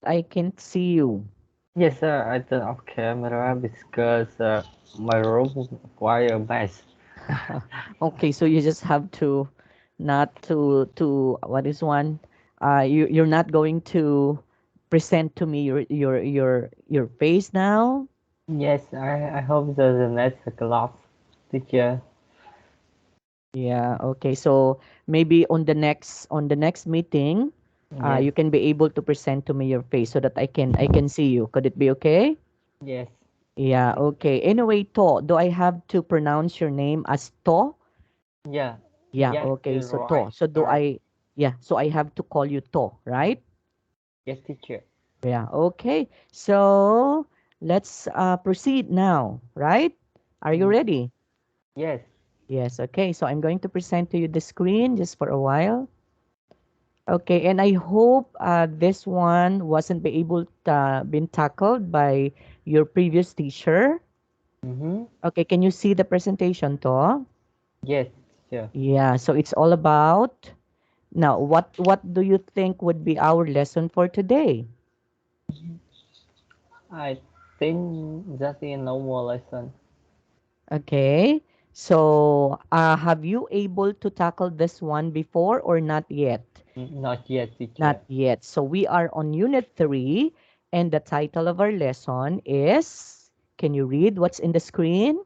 I can't see you. Yes, I turn off camera because my room require a mess. Okay, so you just have to not to what is one? You're not going to present to me your face now. Yes, I hope the next class teacher. Yeah, okay. So maybe on the next meeting, Yes, you can be able to present to me your face so that I can see you. Could it be okay? yes, Yeah, okay. Anyway, To, do I have to pronounce your name as To? yeah, Yeah, yes, okay. you're So right, To. So do right. I yeah, so I have to call you To, right? Yes, teacher. Yeah, okay. So let's proceed now, right? Are you Mm, ready? yes, Yes, okay. So I'm going to present to you the screen just for a while. Okay, and I hope this one wasn't be able to been tackled by your previous teacher. mm-hmm. Okay, can you see the presentation, To? Yes, teacher. Yeah, so it's all about now what do you think would be our lesson for today? I think that's a normal lesson. Okay. So, have you able to tackle this one before or not yet? Not yet, Not teacher. yet. So, we are on Unit 3, and the title of our lesson is, can you read what's in the screen?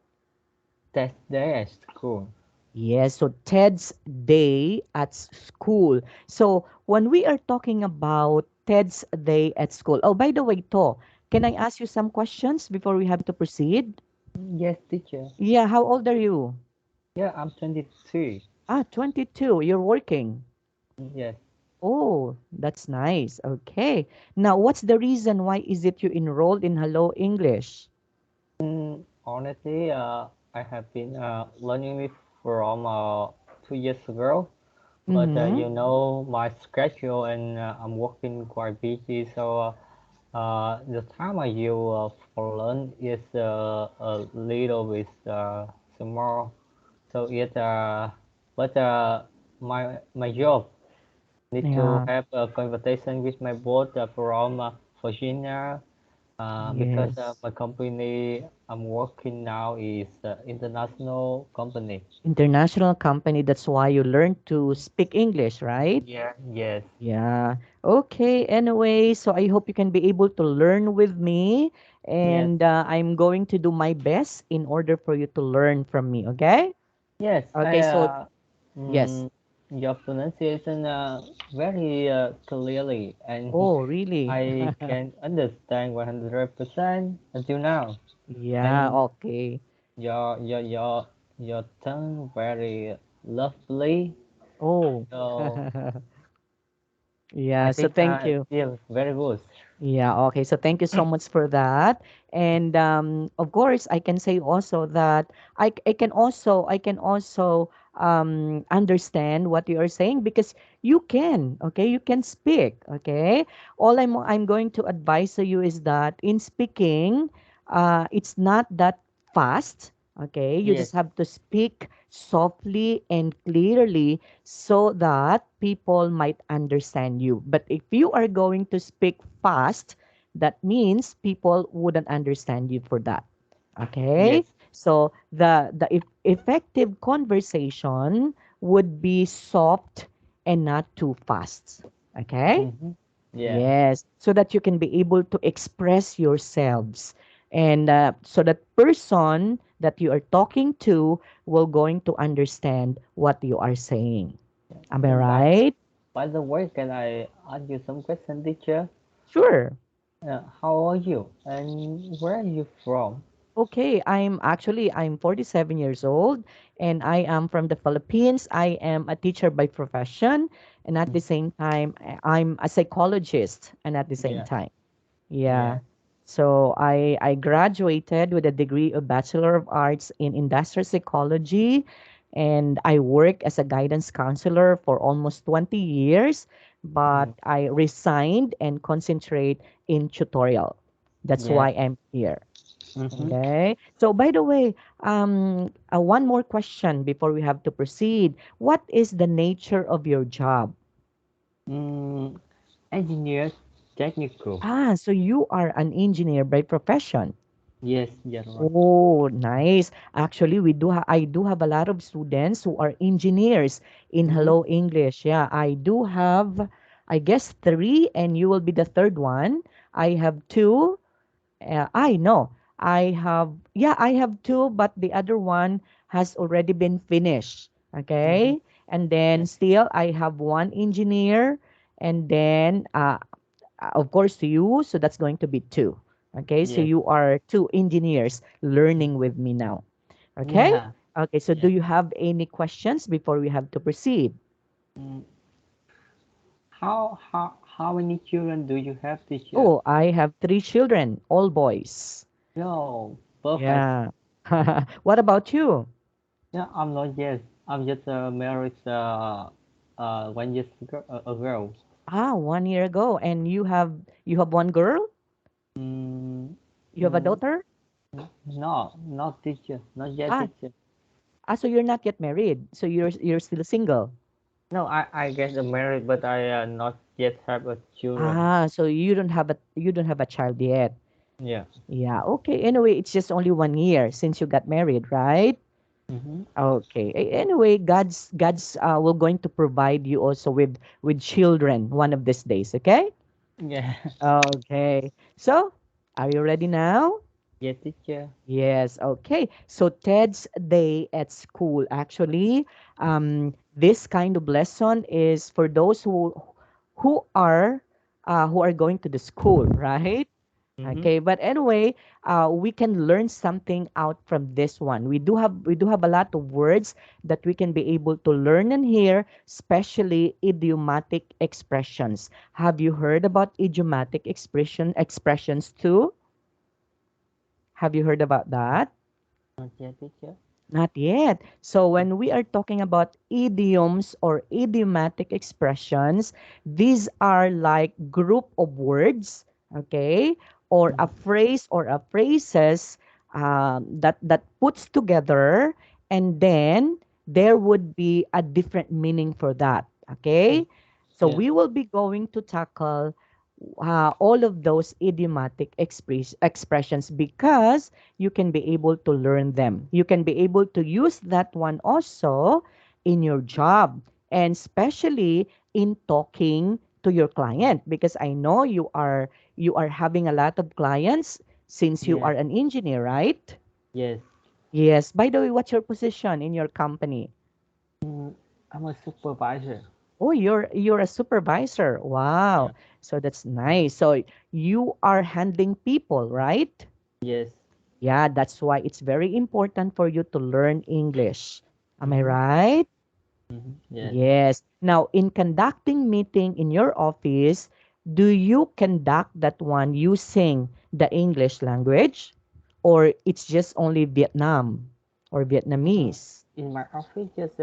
Test day at school. Yes, so Ted's day at school. So, when we are talking about Ted's day at school, oh, by the way, To, can I ask you some questions before we have to proceed? Yes, teacher. Yeah, how old are you? Yeah, I'm 22. 22. You're working. Yes. Oh, that's nice. Okay. Now, what's the reason why is it you enrolled in Hello English? Honestly, I have been learning it from 2 years ago, but Mm-hmm. my schedule and I'm working quite busy, so the time I use for learn is a little bit small. So but my job need to Yeah. have a conversation with my boss from Virginia because Yes. my company I'm working now is international company. International company. That's why you learned to speak English, right? Yeah. Yes. Yeah. Okay. Anyway, so I hope you can be able to learn with me, Yes. and I'm going to do my best in order for you to learn from me. Okay. Yes. Okay. So yes. Mm, your pronunciation very clearly, and Oh, really? I can understand 100% until now. Yeah. And Okay. your your your your tongue very lovely. Oh. So I Yeah. So think thank you. feel very good. Yeah, okay. So thank you so much for that. And of course, I can say also that I can also understand what you are saying because you can, okay? You can speak, okay? All I'm going to advise to you is that in speaking, it's not that fast, okay? You Yes. just have to speak softly and clearly so that people might understand you. But if you are going to speak fast, that means people wouldn't understand you for that. Okay? Yes. So the effective conversation would be soft and not too fast. Okay? Mm-hmm. Yeah. Yes, so that you can be able to express yourselves and so that person that you are talking to will going to understand what you are saying. Am I So right? by the way, can I ask you some question, teacher? Sure. How are you? And where are you from? Okay, I'm 47 years old and I am from the Philippines. I am a teacher by profession and at the same time I'm a psychologist and at the same Yeah. time. Yeah. Yeah. So I graduated with a degree of Bachelor of Arts in Industrial Psychology and I work as a guidance counselor for almost 20 years, but Mm. I resigned and concentrate in tutorial. That's Yeah. why I'm here. Mm-hmm. Okay. So by the way, one more question before we have to proceed. What is the nature of your job? Mm, engineers. technical. Ah, so you are an engineer by profession. Yes, that's right. Oh, nice. Actually, I do have a lot of students who are engineers in Mm-hmm. Hello English. Yeah, I do have, I guess, three, and you will be the third one. I have two. I know. I have two, but the other one has already been finished. Mm-hmm. Okay. And Yes, then still, I have one engineer, and then of course to you, so that's going to be two. Okay, so yes. you are two engineers learning with me now. Okay. Yeah. Okay, so do Yes. you have any questions before we have to proceed? Mm. How many children do you have this year? Oh, I have three children, all boys. No, perfect. Yeah. What about you? Yeah, I'm not yet. I'm just married 1 year ago. Ah, 1 year ago, and you have one girl. Mm, You have a mm, daughter. no, not teacher, not yet Ah, teacher. so you're not yet married, so you're still single. No, I get married, but I not yet have a children. Ah, so you don't have a child yet. Yeah. Yeah, okay. Anyway, it's just only 1 year since you got married, right? Mm-hmm. Okay. Anyway, God's will going to provide you also with children one of these days, okay? Yeah. Okay. So, are you ready now? Yes, teacher. Yes, okay. So Ted's day at school. Actually, this kind of lesson is for those who are going to the school, right? Mm-hmm. Okay, but anyway, we can learn something out from this one. We do have a lot of words that we can be able to learn and hear, especially idiomatic expressions. Have you heard about idiomatic expressions too? Have you heard about that? Not yet, teacher. Not yet. So when we are talking about idioms or idiomatic expressions, these are like group of words, okay, or a Mm-hmm. phrase or a phrases that puts together, and then there would be a different meaning for that. Mm. Okay, so Yes. we will be going to tackle all of those idiomatic expressions because you can be able to learn them. You can be able to use that one also in your job, and especially in talking to your client, because I know you are having a lot of clients since you are Yes. an engineer, right? Yes. Yes. By the way, what's your position in your company? Mm, I'm a supervisor. Oh, you're a supervisor. Yeah. Wow. So that's nice. So you are handling people, right? Yes. Yeah, that's why it's very important for you to learn English. Am I Mm-hmm. right? Mm-hmm. Yes. Yes. Now, in conducting meeting in your office, do you conduct that one using the English language, or it's just only Vietnam or Uh, Vietnamese? in my office, just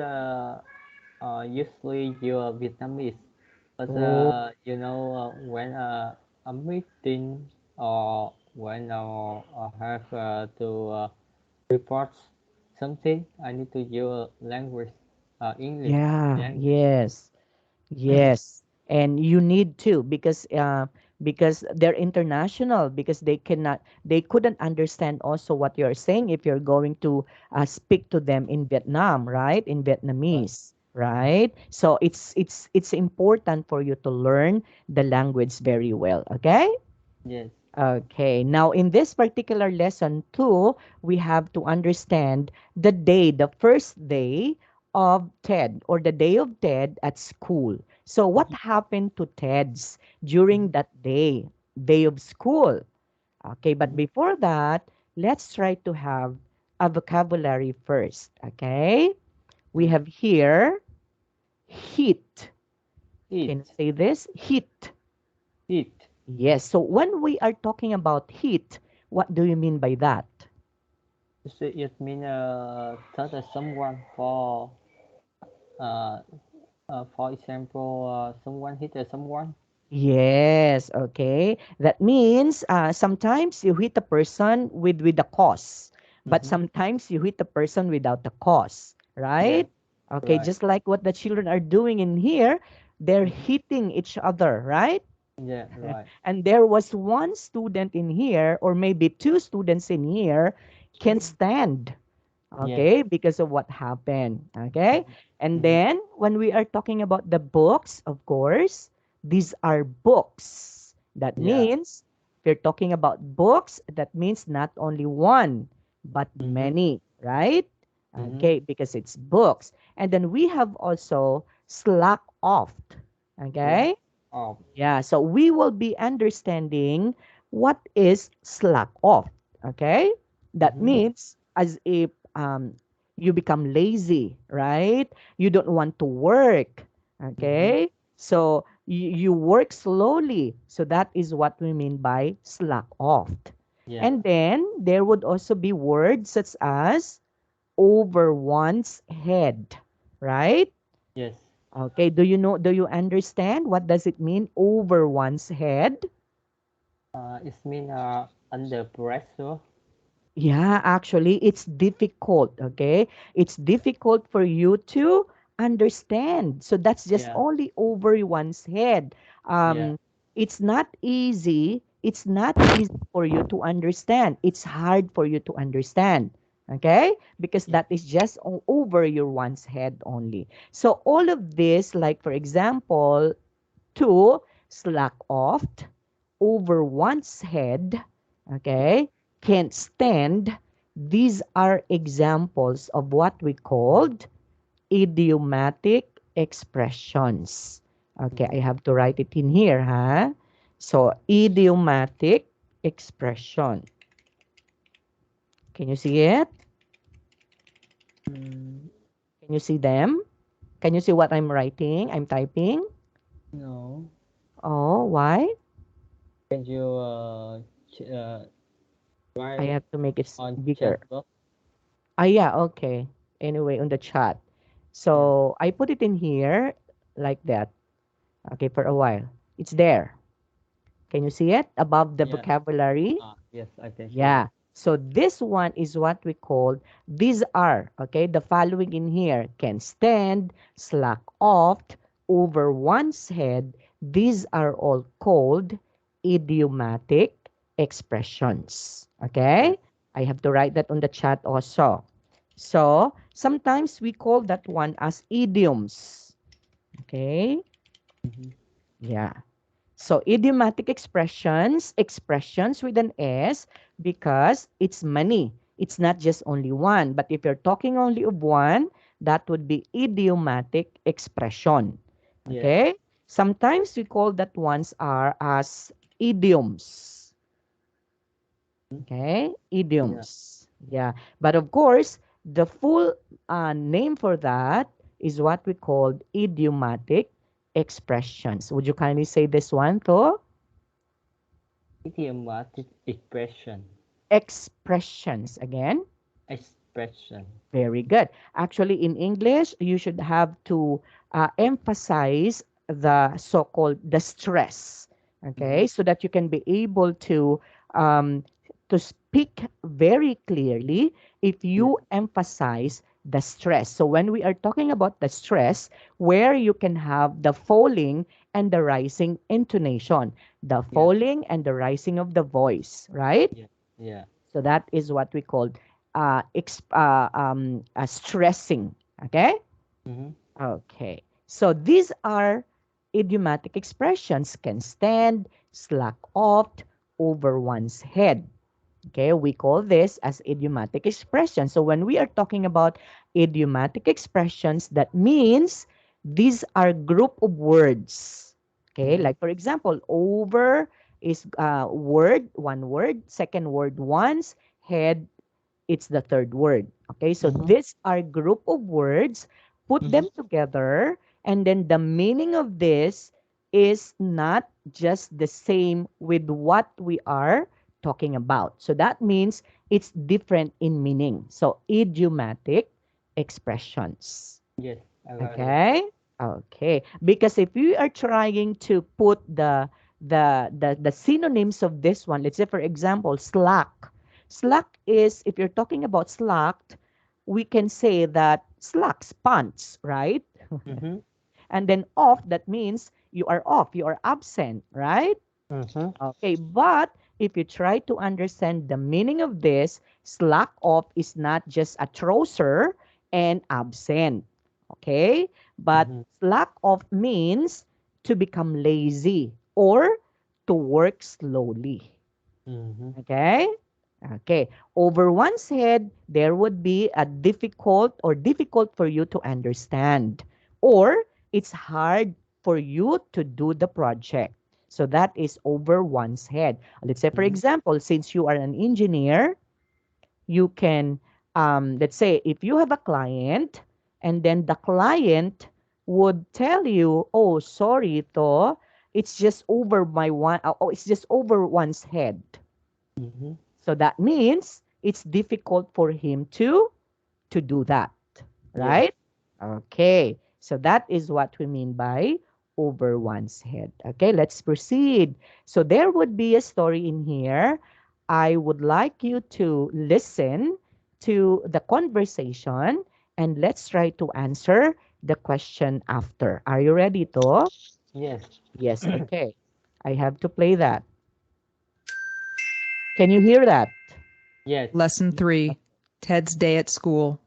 usually you're Vietnamese, but Oh, when a meeting or when I have to report something, I need to use language, English yeah, language. yes. Yes, and you need to because they're international, because they couldn't understand also what you're saying if you're going to speak to them in Vietnam, right? In Right. Vietnamese, right? So it's important for you to learn the language very well, okay? Yes. Okay, now in this particular lesson too, we have to understand the first day of Ted, or the day of Ted at school. So what happened to Ted's during Mm-hmm. that day of school? Okay, but Mm-hmm. before that, let's try to have a vocabulary first. Okay, we Yes. have here heat. Can you Eat. say this? Heat. Eat. Yes. So when we are talking about heat, what do you mean by that? So it means touch someone uh, for example, someone hit someone. Yes. Okay. That means sometimes you hit a person with the cause, but Mm-hmm. sometimes you hit a person without the cause, Yes. right? Okay. Right. Just like what the children are doing in here, they're Mm-hmm. hitting each other, right? Yeah, right. And there was one student in here, or maybe two students in here, can stand, Yes. okay, because of what happened, okay. And Mm-hmm. then when we are talking about the books, of course, these are books. That Yeah. means if you're talking about books, that means not only one but Mm-hmm. many, right? Mm-hmm. Okay, because it's books. And then we have also slack off, Slack okay. off. Yeah, so we will be understanding what is slack off. Okay, that Mm-hmm. means as if you become lazy, right? You don't want to work. Mm-hmm. Okay, so you work slowly. So that is what we mean by slack off. Yeah. And then there would also be words such as over one's head, right? Yes. Okay, do you know, do you understand what does it mean over one's head? It's mean under pressure. Yeah, actually, it's difficult, okay? It's difficult for you to understand. So that's just Yeah. only over one's head. Yeah. It's not easy. It's not easy for you to understand. It's hard for you to understand, okay? Because Yeah. that is just over your one's head only. So all of this, like for example, to slack off over one's head, Yeah. okay, can't stand. These are examples of what we called idiomatic expressions. Okay, Mm-hmm. I have to write it in here, huh? So, idiomatic expression. Can you see it? Mm, Can you see them? Can you see what I'm writing? I'm typing. no. Oh, why? Can you I write have to make it on bigger. chat box? Ah, yeah, okay. Anyway, on the chat. Yeah. So I put it in here like that. Okay, for a while. It's there. Can you see it above the Yeah. vocabulary? Yes, I can see it. Yeah. So this one is what we call, these are, okay, the following in here: can stand, slack off, over one's head. These are all called idiomatic expressions. Yeah. Okay? I have to write that on the chat also. So sometimes we call that one as idioms. Okay? Mm-hmm. Yeah. So idiomatic expressions, expressions with an S, because it's many. It's not just only one. But if you're talking only of one, that would be idiomatic expression. Yes. Okay? Sometimes we call that ones are as idioms. Mhm. Okay? Yeah. Idioms. Yeah. But of course, the full name for that is what we call idiomatic expressions. Would you kindly say this one, too? Idiomatic expression. Expressions again. Expression. Very good. Actually, in English, you should have to emphasize the so-called the stress, Mm-hmm. okay, so that you can be able um, to speak very clearly if Yeah. you emphasize the stress. So when we are talking about the stress, where you can have the falling and the rising intonation, the Yeah. falling and the rising of the voice, right? Yeah. Yeah. So that is what we call stressing. Okay? Mm-hmm. Okay. So these are idiomatic expressions: can stand, slack off, over one's head. Okay, we call this as idiomatic expressions. So when we are talking about idiomatic expressions, that means these are group of words. Okay, Mm-hmm. like for example, over is word, one word, second word once, head, it's the third word. Okay, so Mm-hmm. these are group of words, put Mm-hmm. them together, and then the meaning of this is not just the same with what we are talking about. So that means it's different in meaning. So idiomatic expressions. Yes, I got it. Okay? Okay. Because if you are trying to put the synonyms of this one, let's say for example, slack. Slack is, if you're talking about slack, we can say that slacks, pants, right? Mm-hmm. And then off, that means you are off, you are absent, right? Mm-hmm. Okay, but if you try to understand the meaning of this, slack off is not just a trouser and absent. Okay, but Mm-hmm. slack off means to become lazy or to work slowly. Mm-hmm. Okay? Okay. Over one's head, there would be a difficult for you to understand. Or it's hard for you to do the project. So that is over one's head. Let's say, for Mm-hmm. example, since you are an engineer, you can, let's say, if you have a client and then the client would tell you, oh, sorry, to, it's just over it's just over one's head. Mm-hmm. So that means it's difficult for him to do that, Yes. right? Okay. So that is what we mean by over one's head. Okay, let's proceed. So there would be a story in here. I would like you to listen to the conversation and let's try to answer the question after. Are you ready to? Yes. Yes, okay. I have to play that. Can you hear that? Yes. Lesson 3. Ted's Day at School.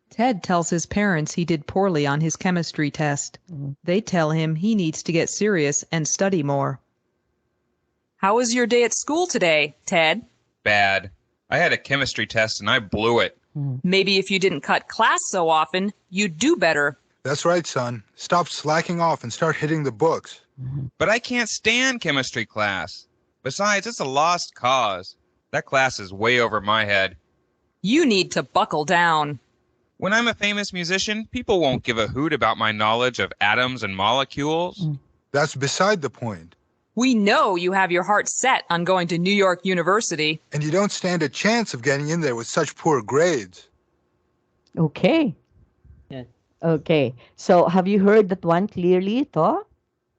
Ted tells his parents he did poorly on his chemistry test. Mhm. They tell him he needs to get serious and study more. How was your day at school today, Ted? Bad. I had a chemistry test and I blew it. Mhm. Maybe if you didn't cut class so often, you'd do better. That's right, son. Stop slacking off and start hitting the books. But I can't stand chemistry class. Besides, it's a lost cause. That class is way over my head. You need to buckle down. When I'm a famous musician, people won't give a hoot about my knowledge of atoms and molecules. That's beside the point. We know you have your heart set on going to New York University. And you don't stand a chance of getting in there with such poor grades. Okay. Yes. Okay. So have you heard that one clearly, Tho?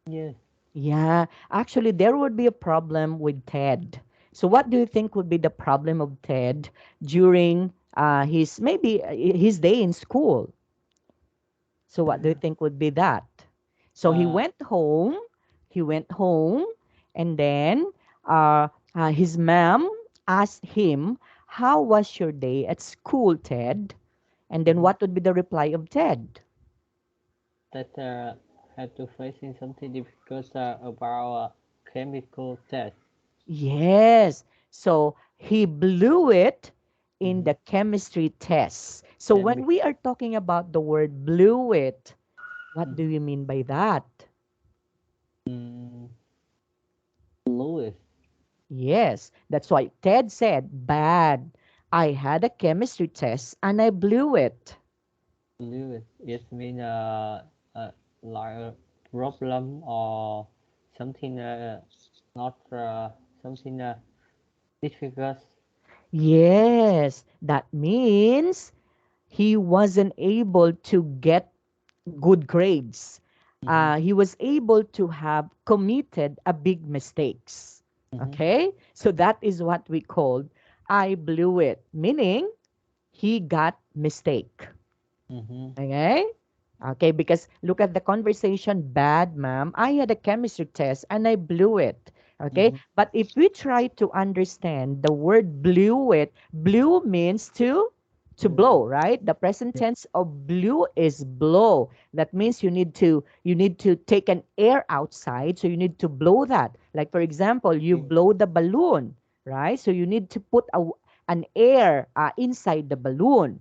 Yes. Yeah. Actually, there would be a problem with Ted. So what do you think would be the problem of Ted during his day in school? So what do you think would be that? So Uh, he went home, and then his mom asked him, how was your day at school, Ted? And then mhm. what would be the reply of Ted? That had to facing something difficult about chemical test. Yes. So he blew it in Mm-hmm. the chemistry test. So when we are talking about the word blew it, what do you mean by that? Mm, Lewis. Yes, that's why Ted said, bad. I had a chemistry test and I blew it. Lewis. It means like a problem or something not something difficult. Yes, that means he wasn't able to get good grades. Mm-hmm. He was able to have committed a big mistakes. Mm-hmm. Okay, so that is what we called I blew it, meaning he got mistake. Mm-hmm. Okay. Okay, because look at the conversation. Bad, ma'am. I had a chemistry test and I blew it. Okay. Mm-hmm. But if we try to understand the word blew it, blew means to blow, right? The present Yeah. tense of blew is blow. That means you need to take an air outside, so you need to blow that. Like for example, you Yeah. blow the balloon, right? So you need to put an air inside the balloon.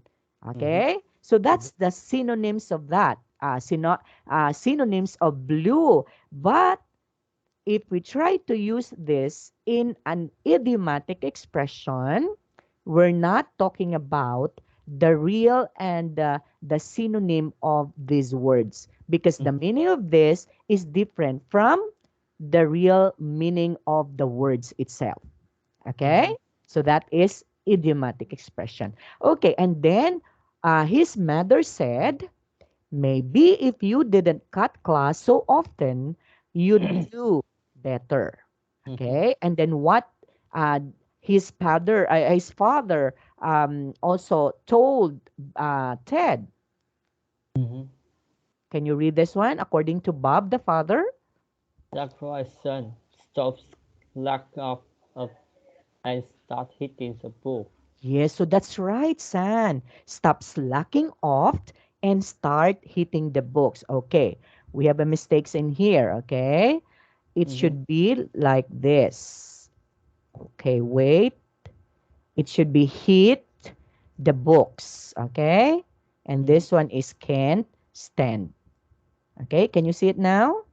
Mm-hmm. Okay? So that's the synonyms of that. Synonyms of blue. But if we try to use this in an idiomatic expression, we're not talking about the real and the synonym of these words because the meaning of this is different from the real meaning of the words itself. Okay? Mm-hmm. So that is idiomatic expression. Okay, and then his mother said, maybe if you didn't cut class so often, you'd do better. Mm-hmm. Okay, and then what uh, his father also told Ted. Mm-hmm. Can you read this one? According to Bob, the father. That's right, son. Stop slacking off and start hitting the book. Yes, so that's right, San. Stop slacking off and start hitting the books. Okay, we have a mistakes in here, okay? It Mm-hmm. should be like this. Okay, wait. It should be hit the books, okay? And Mm-hmm. this one is can't stand. Okay, can you see it now?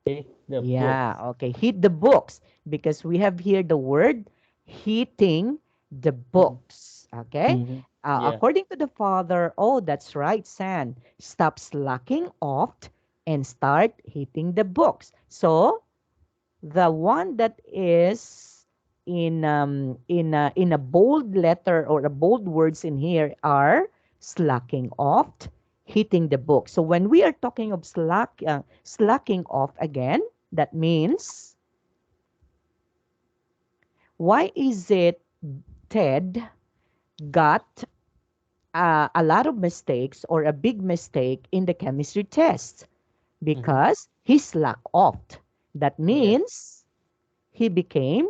Hit the books. Yeah, okay. Hit the books because we have here the word hitting the Mm-hmm. books. Okay. Mm-hmm. Yeah. According to the father, oh, that's right, San. Stop slacking off and start hitting the books. So the one that is in a bold letter or a bold words in here are slacking off, hitting the book. So when we are talking of slacking off again, that means why is it Ted got a lot of mistakes or a big mistake in the chemistry test? Mm-hmm. Because he slacked off. That Yes. means he became.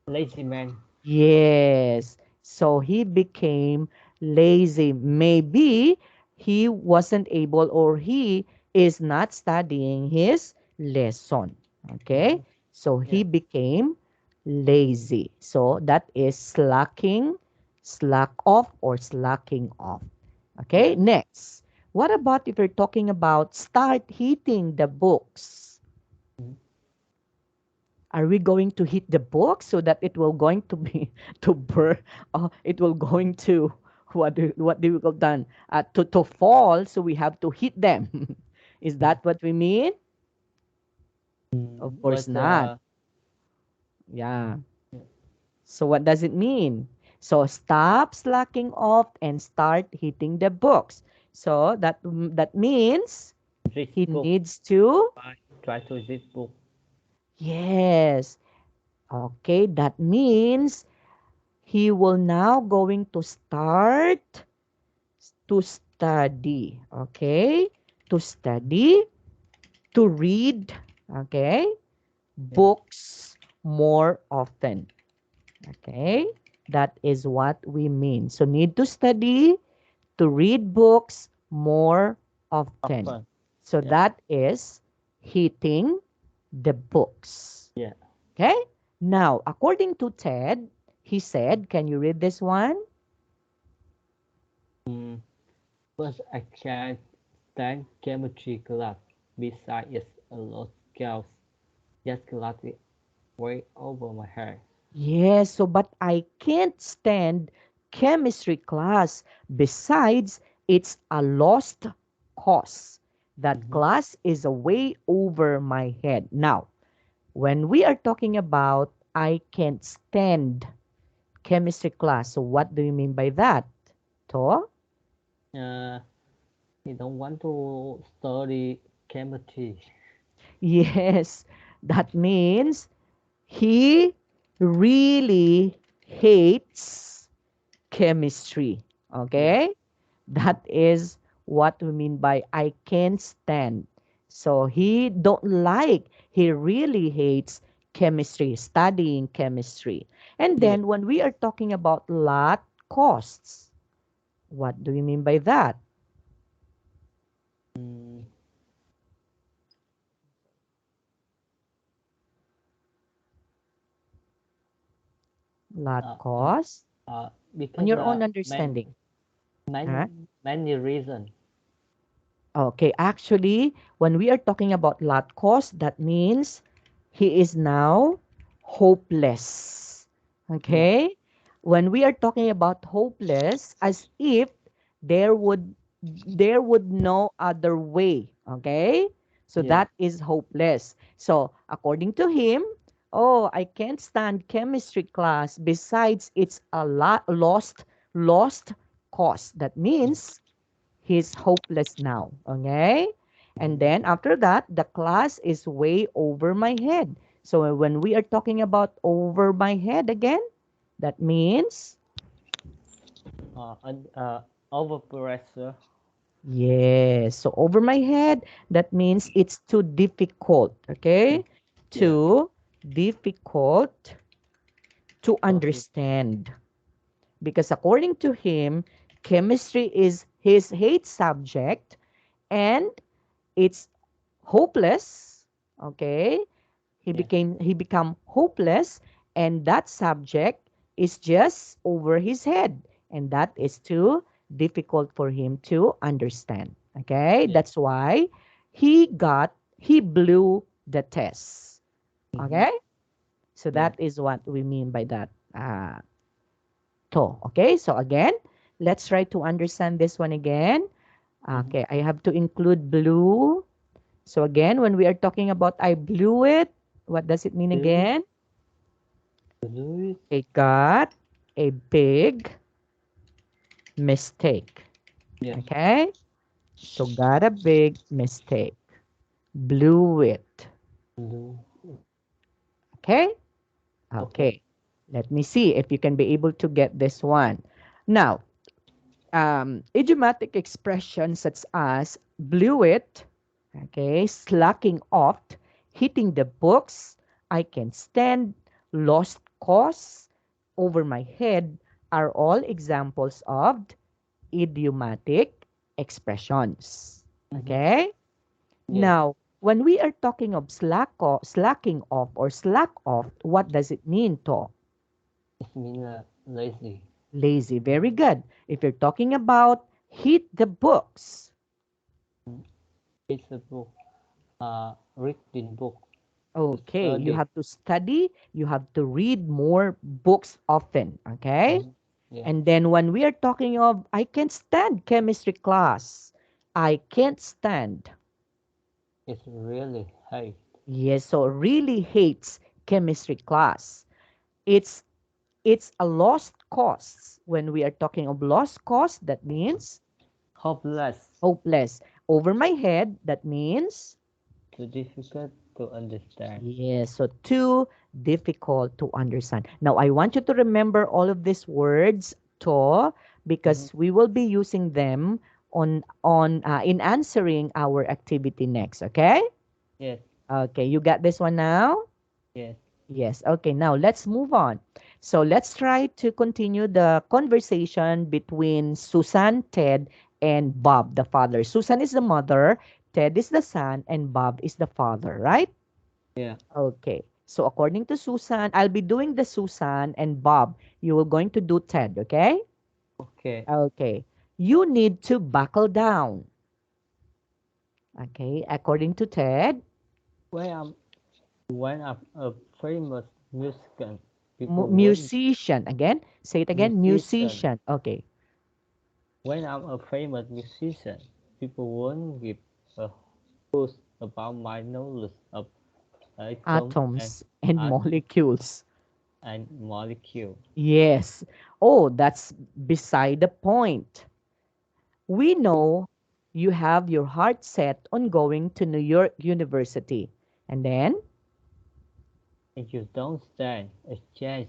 Lazy man. Yes. So he became lazy. Maybe he wasn't able or he is not studying his lesson. Mm-hmm. Okay. So he Yeah. became lazy. So that is slacking, slack off or slacking off. Okay. Yeah. Next. What about if you're talking about start hitting the books? Mm-hmm. Are we going to hit the book so that it will going to be to burn? It will going to what do we call done to fall? So we have to hit them. Is Mm-hmm. that what we mean? Of course But not. Yeah. So what does it mean? So stop slacking off and start hitting the books. So that means read he book. needs to. Try to read book. Yes. Okay, that means he will now going to start to study, okay? To study, to read, okay? Yeah. Books more often, okay? That is what we mean. So need to study, to read books more often. Often. So Yeah. that is hitting the books, Yeah. okay? Now, according to Ted, he said, can you read this one? Mm. First, I can't stand chemistry class. Besides, it's a lot of girls. Just class is way over my head. Yes, so but I can't stand chemistry class. Besides, it's a lost cause. That Mm-hmm. class is a way over my head. Now, when we are talking about I can't stand chemistry class, so what do you mean by that? To? Uh, he don't want to study chemistry. Yes, that means he really hates chemistry. Yeah. Okay? That is what we mean by I can't stand. So he don't like, he really hates chemistry, studying chemistry. And Yeah. then when we are talking about lot costs, what do we mean by that? Mm, Lot uh, uh, costs on because your own man, understanding. Huh? many reason. Okay, actually, when we are talking about lot cost, that means he is now hopeless. Yeah. Okay? When we are talking about hopeless, as if there would there would no other way. Okay? So Yeah. that is hopeless. So according to him, oh, I can't stand chemistry class. Besides, it's a lot lost cause. That means he's hopeless now. Okay? And Mm-hmm. then after that, the class is way over my head. So when we are talking about over my head again, that means And over pressure. Yes. So over my head, that means it's too difficult. Okay? Yeah. Too difficult to Okay. understand. Because according to him, chemistry is his hate subject and it's hopeless. Okay? Yeah. He become hopeless and that subject is just over his head and that is too difficult for him to understand. Okay? Yeah. That's why he blew the test. Mm-hmm. Okay? So Yeah. that is what we mean by that. To. Okay? So again, let's try to understand this one again. Mm-hmm. Okay, I have to include blue. So again, when we are talking about I blew it, what does it mean Do again? do it. I got a big mistake. Yes. Okay? So got a big mistake. Blew it. Do. Okay? Okay. Okay. Let me see if you can be able to get this one. Now, idiomatic expressions such as blew it, okay, slacking off, hitting the books, I can stand, lost cause, over my head are all examples of idiomatic expressions. Mm-hmm. Okay? Yes. Now, when we are talking of slacking off or slack off, what does it mean to? It means lazy. Lazy. Very good. If you're talking about hit the books, Mm. It's a book. Reading book. To okay, you study. have to study, you have to read more books often. Okay? Mm-hmm. Yeah. And then when we are talking of, I can't stand chemistry class, I can't stand. It's really hate. Yes, so really hates chemistry class. It's it's a lost cause. When we are talking of lost cause, that means Hopeless. hopeless. Over my head, that means Too difficult to understand. yes, so too difficult to understand. Now, I want you to remember all of these words to Mm-hmm. because we will be using them on in answering our activity next. Okay? Yes. Okay, you got this one now? Yes. Yes. Okay, now let's move on. So let's try to continue the conversation between Susan, Ted, and Bob, the father. Susan is the mother, Ted is the son, and Bob is the father, right? Yeah. Okay. So according to Susan, I'll be doing the Susan and Bob. You are going to do Ted, okay? Okay. Okay. You need to buckle down. Okay. According to Ted, When I'm when I'm a famous musician, people won't musician. Again, say it again. musician. Musician. Okay. When I'm a famous musician, people won't give a fuss about my knowledge of atoms and Atoms and atoms molecules. and molecules. Yes. Oh, that's beside the point. We know you have your heart set on going to New York University. And then, And you don't stand a chance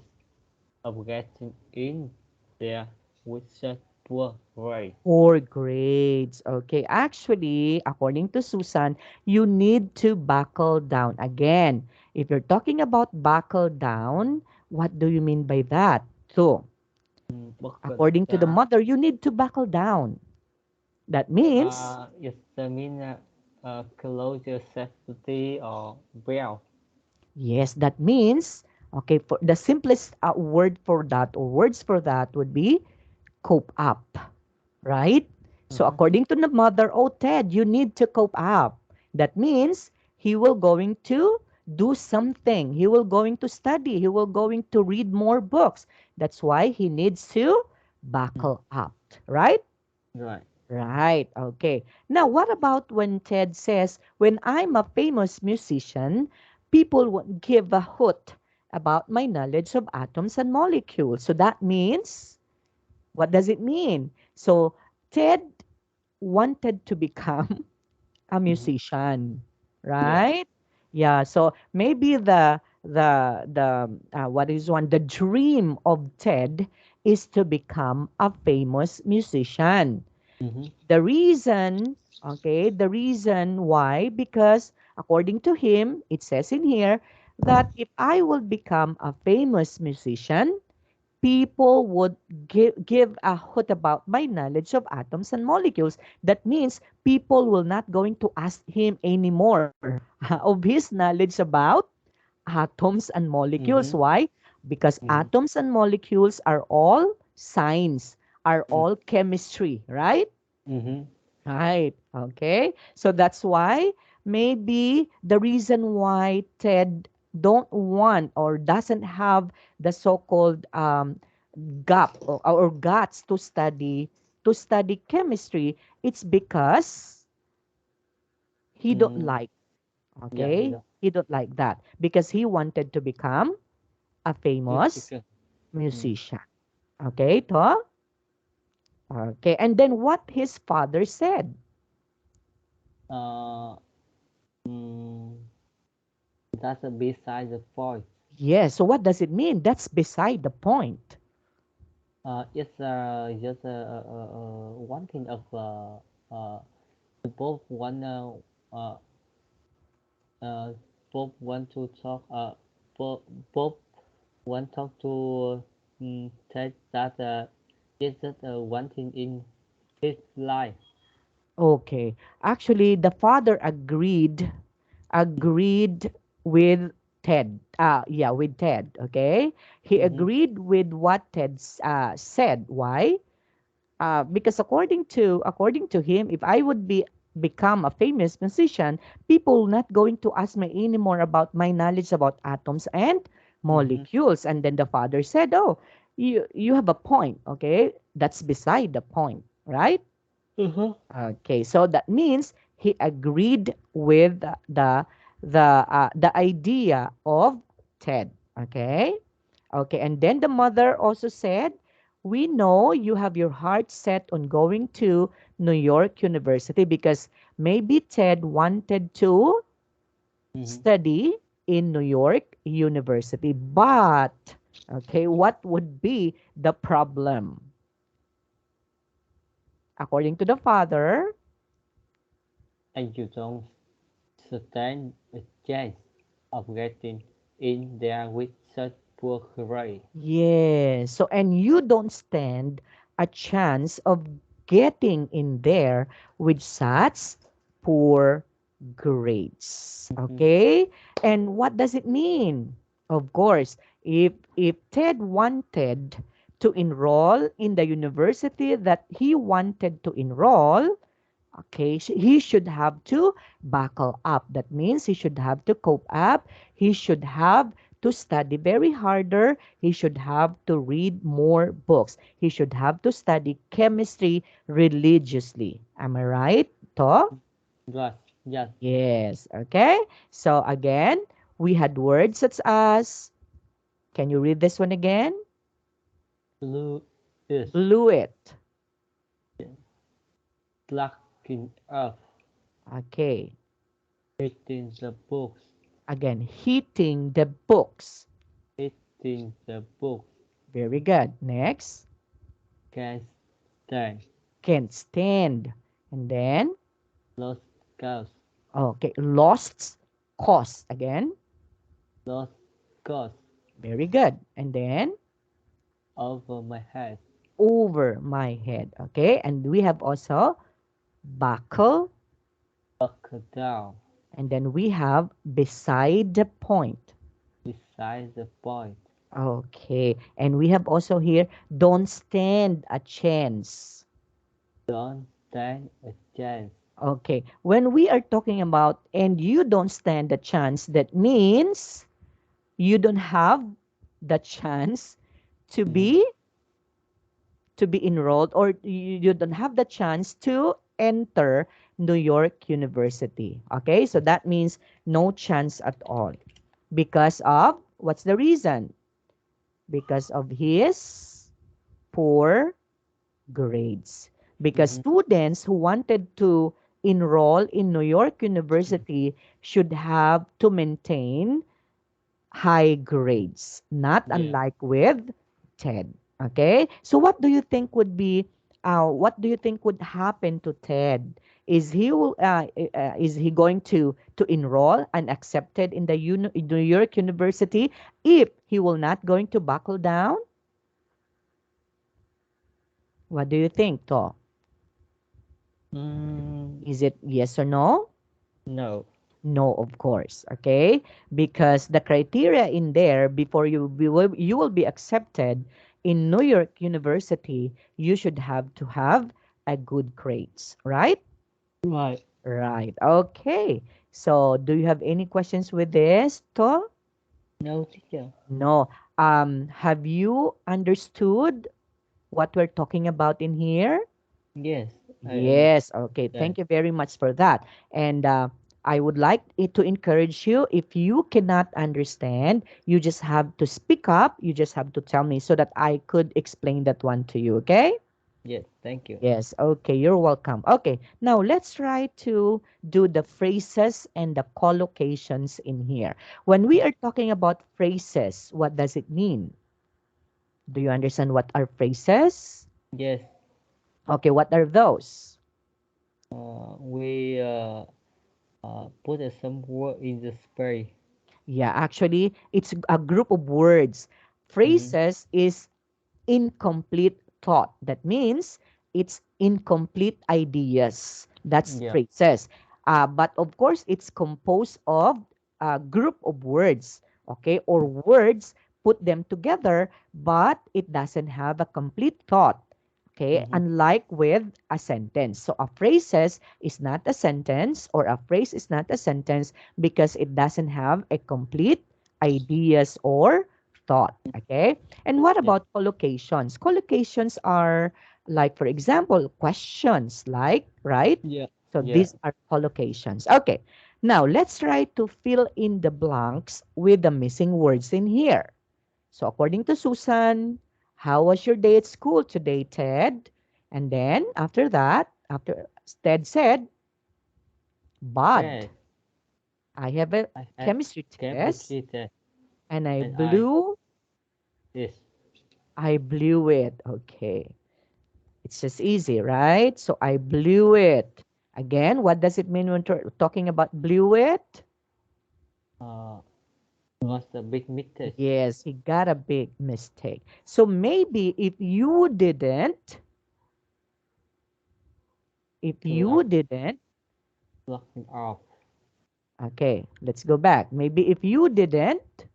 of getting in there with such poor grades. or grades. Okay. Actually, according to Susan, you need to buckle down. Again, if you're talking about buckle down, what do you mean by that? So, Bucket according to the down. mother, you need to buckle down. That means It means close your safety or well. yes, that means, okay, for the simplest word for that or words for that would be cope up, right? So Mm-hmm. according to the mother, oh Ted, you need to cope up. That means he will going to do something. He will going to study. He will going to read more books. That's why he needs to buckle up, right? Right. Right. Okay. Now, what about when Ted says, when I'm a famous musician, people won't give a hoot about my knowledge of atoms and molecules. So that means, what does it mean? So Ted wanted to become a Mm-hmm. musician, Yeah. right? Yeah. So maybe the what is one the dream of Ted is to become a famous musician. Mm-hmm. The reason, okay, the reason why, because according to him, it says in here that if I will become a famous musician, people would give a hoot about my knowledge of atoms and molecules. That means people will not going to ask him anymore of his knowledge about atoms and molecules. Mm-hmm. Why? Because Mm-hmm. atoms and molecules are all science, are all chemistry, right? Mm-hmm. Right. Okay. So that's why maybe the reason why Ted don't want or doesn't have the so-called gap or guts to study chemistry, it's because he don't Mm-hmm. like, Yeah, okay? yeah. He don't like that because he wanted to become a famous Musical. Mm. musician. Okay, to? Okay. And then what his father said. Uh, mm, that's a beside the point. Yes. So what does it mean? That's beside the point. It's just one thing of both one uh, uh, both want to talk both want talk to take that it's just one thing in his life. Okay. Actually, the father agreed with Ted. Yeah, with Ted. Okay. He Mm-hmm. agreed with what Ted said. Why? Because according to him, if I would become a famous musician, people not going to ask me anymore about my knowledge about atoms and Mm-hmm. molecules. And then the father said, "Oh, you have a point. Okay, that's beside the point, right?" Uh-huh. Okay, so that means he agreed with the idea of Ted. Okay. Okay, and then the mother also said, "We know you have your heart set on going to New York University because maybe Ted wanted to Mm-hmm. study in New York University. But, okay, what would be the problem?" According to the father, And you don't stand a chance of getting in there with such poor grade. yes. So, and you don't stand a chance of getting in there with such poor grades. Mm-hmm. Okay? And what does it mean? Of course, if Ted wanted to enroll in the university that he wanted to enroll, okay, he should have to buckle up. That means he should have to cope up. He should have to study very harder. He should have to read more books. He should have to study chemistry religiously. Am I right, To? Yes, yes, Yes. Okay. So again, we had words such as, can you read this one again? blue is Blew it. plucking up, Okay. hitting the books, Again, hitting the books. hitting the books, Very good. Next. can't stand, Can't stand. And then, lost cows, okay, lost cause. Again, lost cause, very good. And then, over my head, over my head. Okay. And we have also buckle. buck down, And then we have beside the point. beside the point, Okay. And we have also here, don't stand a chance. don't stand a chance, Okay. When we are talking about and you don't stand a chance, that means you don't have the chance to mm-hmm. be enrolled, or you don't have the chance to enter New York University. Okay? So that means no chance at all. Because of, what's the reason? Because of his poor grades. Because Mm-hmm. students who wanted to enroll in New York University should have to maintain high grades, not Yeah, unlike with Ted. Okay? So what do you think would be what do you think would happen to Ted? Is he going to enroll and accepted in the New York University if he will not going to buckle down? What do you think, To? Mm, Is it yes or no? no. No, of course. Okay, because the criteria in there before you will be accepted in New York University, you should have to have a good grades, right? Right. Right. Okay. So, do you have any questions with this, To? No, teacher. No. Have you understood what we're talking about in here? Yes, I Yes. Okay. understand. Thank you very much for that. And I would like it to encourage you. If you cannot understand, you just have to speak up. You just have to tell me so that I could explain that one to you. Okay? Yes, thank you. Yes, okay, you're welcome. Okay, now let's try to do the phrases and the collocations in here. When we are talking about phrases, what does it mean? Do you understand what are phrases? Yes, Okay, what are those? we put some word in the spray. Yeah, actually, it's a group of words. Mm-hmm. Phrases is incomplete thought. That means it's incomplete ideas. That's Yeah. phrases. But of course, it's composed of a group of words, okay, or words put them together, but it doesn't have a complete thought. Okay, Mm-hmm. unlike with a sentence. So a phrases is not a sentence or a phrase is not a sentence because it doesn't have a complete ideas or thought. Okay. And what Yeah. about collocations? Collocations are like, for example, questions like, right? Yeah. So Yeah. these are collocations. Okay. Now let's try to fill in the blanks with the missing words in here. So according to Susan, how was your day at school today, Ted? And then after that, after Ted said, but Yes, I have a I had chemistry test chemistry test and and I this. I blew it. Okay. It's just easy, right? So I blew it. Again, what does it mean when talking about blew it? Uh, was a big mistake. Yes, he got a big mistake. So maybe if you Lock, didn't, locking off. okay, let's go back. Maybe if you didn't,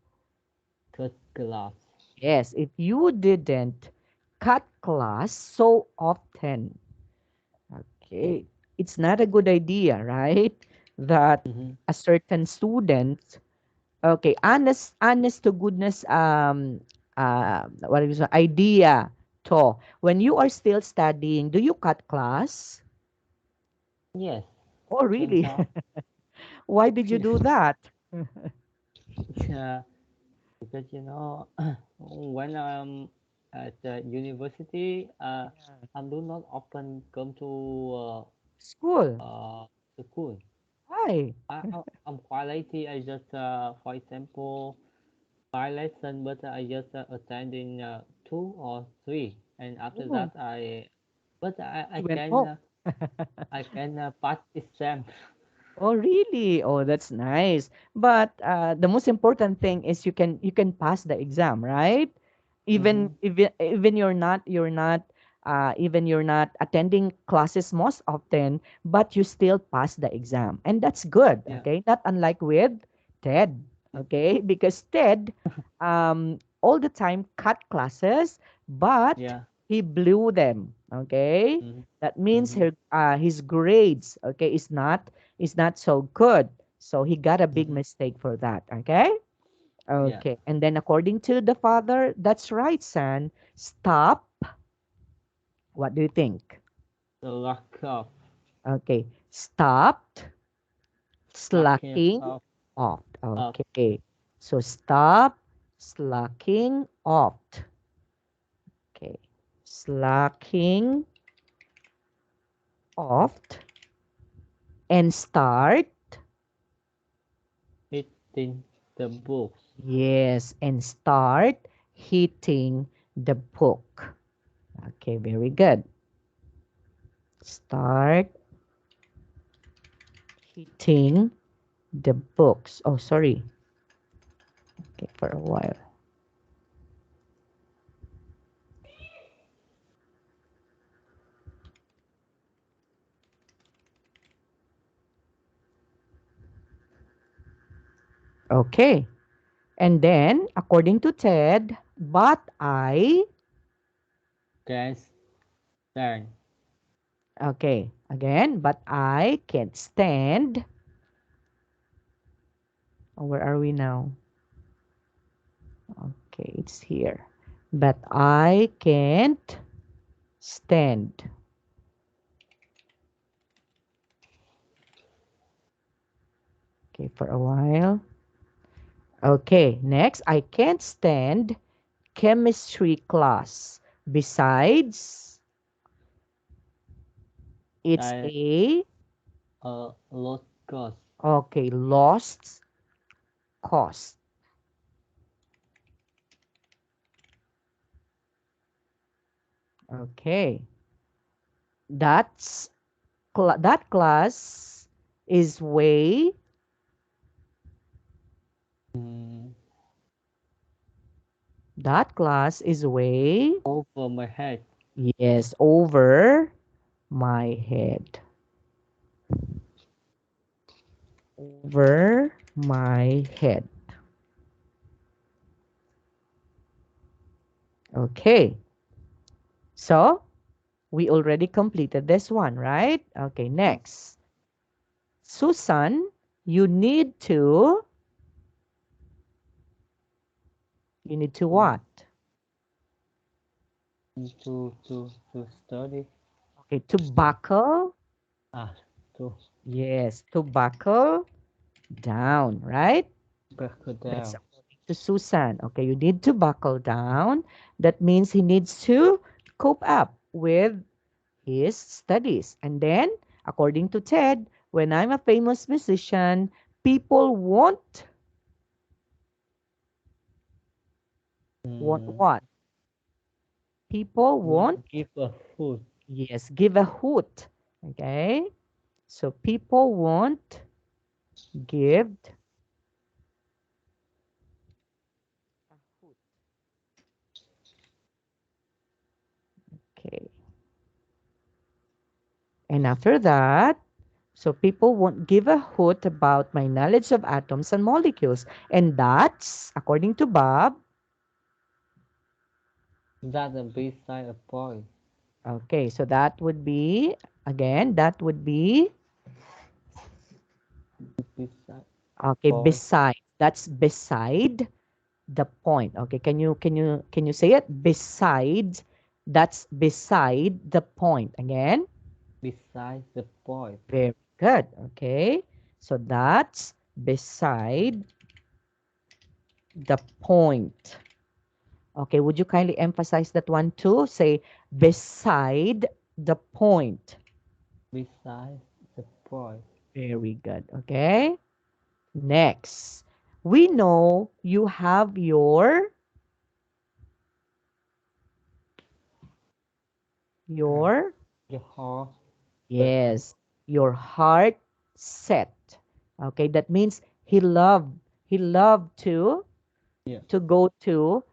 Cut glass. yes, if you didn't cut class so often, okay, it's not a good idea, right? That Mm-hmm. a certain student. Okay, honest to goodness, what is the idea to when you are still studying, do you cut class? Yes, Oh, really? sometimes. Why did you do that? Yeah, because when I'm at the university, I do not often come School. to school. Why? I'm quite lazy. I just, for example, 5 lessons, but I just attending 2 or 3, and after Oh, that but you went home. I can pass exam. Oh, really? Oh, that's nice. But the most important thing is you can pass the exam, right? Mm-hmm. Even you're not attending classes most often, but you still pass the exam, and that's good. Yeah, Okay, not unlike with Ted. Okay, because Ted, all the time cut classes, but yeah. he blew them. Okay, Mm-hmm. that means Mm-hmm. his grades, okay, is not so good. So he got a big Mm-hmm. mistake for that. Okay. Yeah. Okay. And then according to the father, that's right, son. Stop. What do you think? The lock off, Okay. Stopped locking slacking off, off. off. Okay. So stop slacking off. Okay. Slacking off and start. Hitting the books. Yes, and start hitting the book. Okay, very good. start hitting the books. Oh, sorry. Okay, for a while. Okay. And then, according to Ted, but I, Can't stand. okay, again, but I can't stand. Oh, where are we now? Okay, it's here. But I can't stand. Okay, for a while. Okay, next, I can't stand chemistry class. Besides, it's I a, lost cause. okay, lost cause. Okay, that's that class is way, Mm, that class is way, over my head. yes, over my head. Over my head. Okay, so we already completed this one, right? Okay, next. Susan, you need to, you need to Mm, what? to study. Okay, to buckle. Ah, to Yes, to buckle down, right? back That's down. according to Susan. Okay, you need to buckle down. That means he needs to cope up with his studies. And then, according to Ted, when I'm a famous musician, people won't Mm, what? People won't, give a food. yes, give a hoot. Okay? So people won't give a hoot. Okay. And after that, so people won't give a hoot about my knowledge of atoms and molecules. And that's, according to Bob, That's a beside a boy. okay, so that would be, again, that would be, Beside okay, boy. beside. That's beside the point. Okay, can you say it? Beside, that's beside the point. Again, Beside the boy. very good. Okay, so that's beside the point. Okay, would you kindly emphasize that one too? Say beside the point. Beside the boy. Very good. Okay. Next, we know you have your The horse. But yes, your heart set. Okay, that means he loved yeah. to go to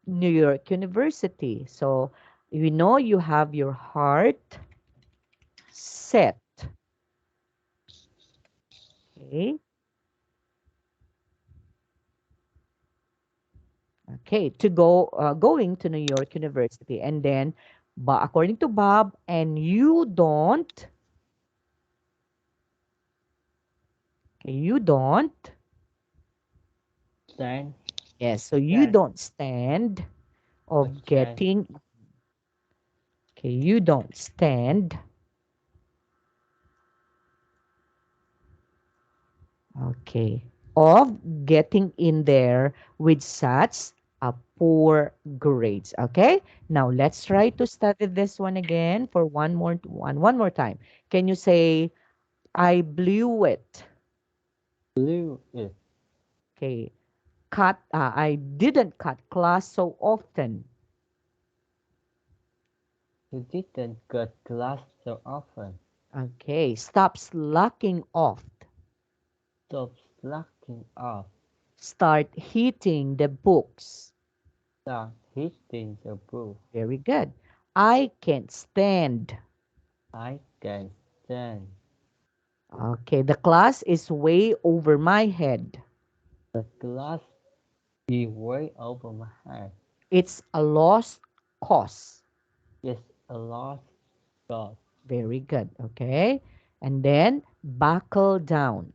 New York University. So we know you have your heart set. Okay. Okay, to go going to New York University, and then, but according to Bob, and you don't, okay, you don't, Stand. yes, so you Stand. don't stand A of chance. getting, okay, you don't stand, okay, of getting in there with such a poor grades. Okay, now let's try to study this one again for one more time. Can you say, I blew it? Blue is Okay. I didn't cut class so often. You didn't cut glass so often. Okay, stop slacking off. Stop slacking off. Start hitting the books. Start hitting the book. Very good. I can't stand. I can stand. Okay, the class is way over my head. The glass is way over my head. It's a lost cause. It's a lost cause. Very good. Okay. And then buckle down.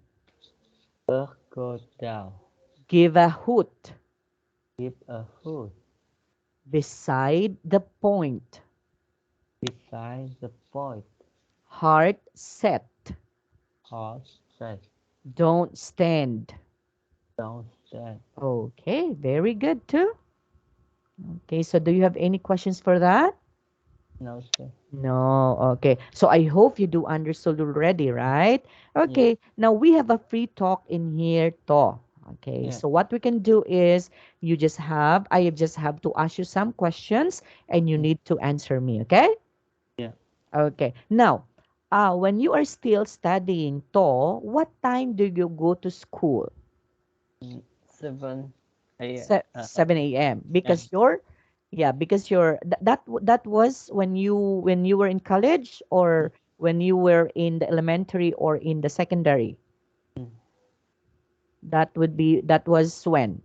Buckle down. Give a hoot. Give a hoot. Beside the point. Beside the point. Heart set. Horse set. Don't stand. Don't stand. Okay, very good too. Okay, so do you have any questions for that? No, sir. No. Okay. So I hope you do understood already, right? Yeah. Okay. Now we have a free talk in here, to. Okay. Yeah. So what we can do is I just have to ask you some questions and you Mm. need to answer me. Okay. Yeah. Okay. Now, when you are still studying, to, what time do you go to school? 7 a.m. 7 a.m. Yeah. Because that was when you were in college or when you were in the elementary or in the secondary. Mm. That was when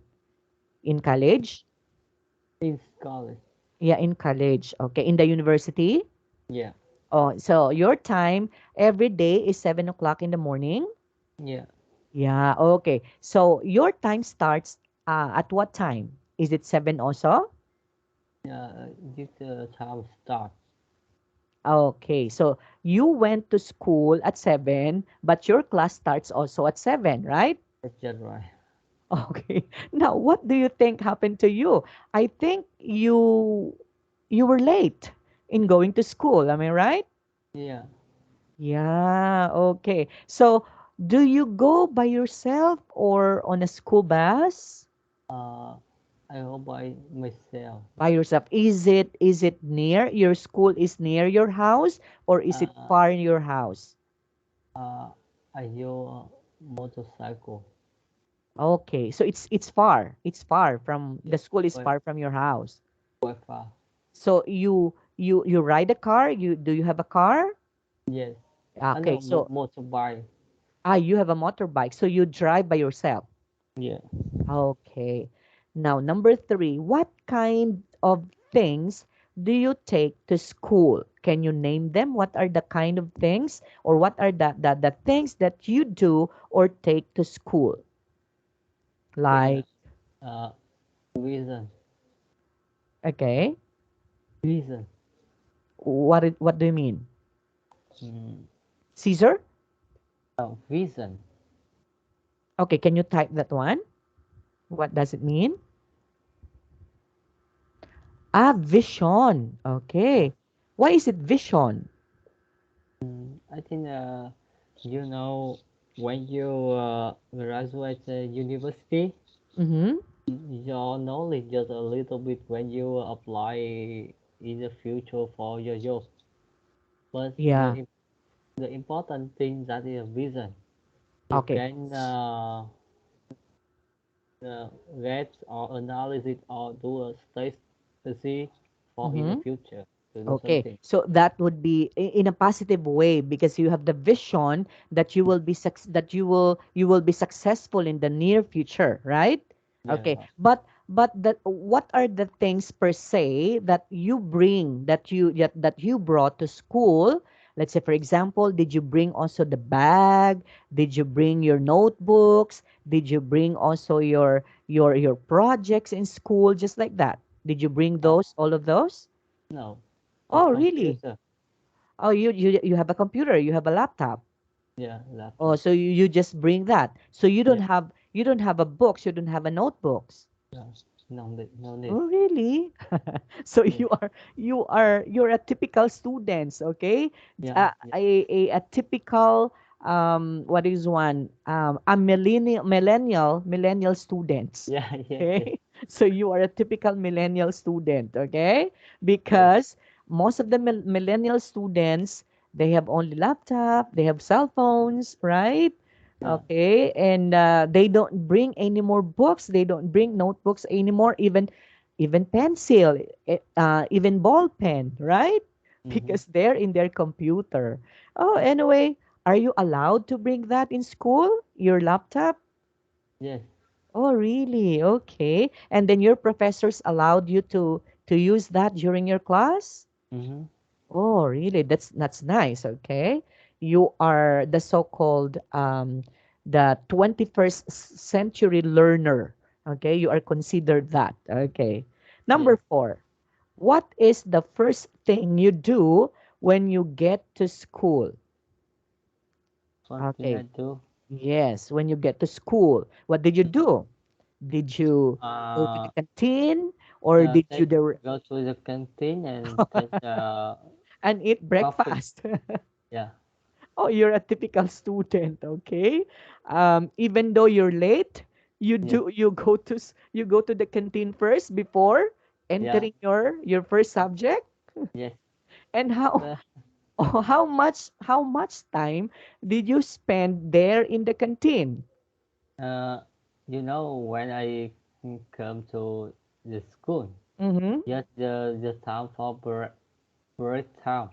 in college. In college. Yeah, in college. Okay, in the university. Yeah. Oh, so your time every day is 7 o'clock in the morning. Yeah. Yeah. Okay. So your time starts at what time? Is it 7 also? Yeah. This time start. Okay, so you went to school at 7, but your class starts also at 7, right? That's just right. Okay. Now, what do you think happened to you? I think you were late in going to school, am I right? Yeah. Yeah, okay. So, do you go by yourself or on a school bus? Uh, I hope by myself. By yourself. Is it near? Your school is near your house or is it Uh, far in your house? uh, I use motorcycle. Okay, so it's far. It's far from Yeah. the school is Quite, far from your house. quite far. So you ride a car? Do you have a car? Yes. I Okay, know so motorbike. you have a motorbike. So you drive by yourself. Yeah. Okay. Now number 3, what kind of things do you take to school? Can you name them? What are the kind of things or what are the things that you do or take to school? Okay. Like, Uh, Vision. okay, Vision. what do you mean? Mm, Caesar? Vision. Okay, can you type that one? What does it mean? Vision. Yeah. Okay. Why is it vision? I think you know when you graduate university, Mm-hmm. your knowledge just a little bit when you apply in the future for your job. But Yeah. the important thing that is vision. You Okay. can get or analyze it or do a study for in the Mm-hmm. future to do Okay, something. so that would be in a positive way because you have the vision that you will be successful in the near future, right? Yeah, Okay, right. but what are the things per se that you bring that you brought to school? Let's say, for example, did you bring also the bag? Did you bring your notebooks? Did you bring also your projects in school, just like that? Did you bring Uh, those, all of those? no, the Oh, really? computer. Oh, you have a computer, you have a laptop. Yeah, Oh, laptop. so you just bring that. So you don't Yeah, have you don't have a books, you don't have a notebooks. yeah. No need, no need. Oh, really? So Yeah, you're a typical students, okay? yeah, yeah, A typical what is one a millennial students. yeah, yes, yes, Okay? So you are a typical millennial student, okay? yes. Because most of the millennial students, they have only laptop, they have cell phones, right? Yeah. Okay, and they don't bring any more books. They don't bring notebooks anymore, even pencil, even ball pen, right? Mm-hmm. Because they're in their computer. Oh, anyway, are you allowed to bring that in school? Your laptop? Yes. Oh, really? Okay. And then your professors allowed you to use that during your class? Mm-hmm. Oh, really? That's nice. Okay. You are the so-called the 21st century learner. Okay, you are considered that. Okay. Number Yes. 4. What is the first thing you do when you get to school? One thing I Okay. do. Yes, when you get to school, what did you do? Did you go to the Uh, canteen or did you take the go to the canteen and take and eat coffee. breakfast? Yeah. Oh, you're a typical student, okay? Even though you're late, Yes. you go to the canteen first before Yeah. entering your first subject. Yes. And how Uh, how much time did you spend there in the canteen? uh, when I come to the school, Mm-hmm. just the time for break time.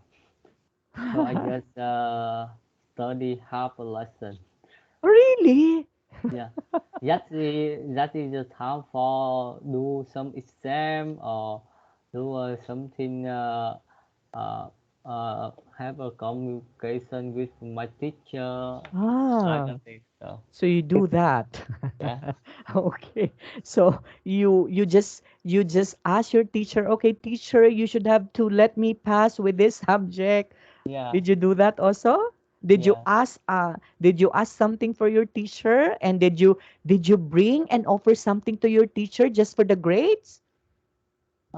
So I just study half a lesson. Really? Yeah, that is the time for do some exam or do something uh, uh, have a communication with my teacher, like Ah, that thing. So so you do that. yeah, Okay. So you just ask your teacher, okay, teacher, you should have to let me pass with this subject. yeah, Did you do that also? yeah. Did you ask something for your teacher and did you bring and offer something to your teacher just for the grades?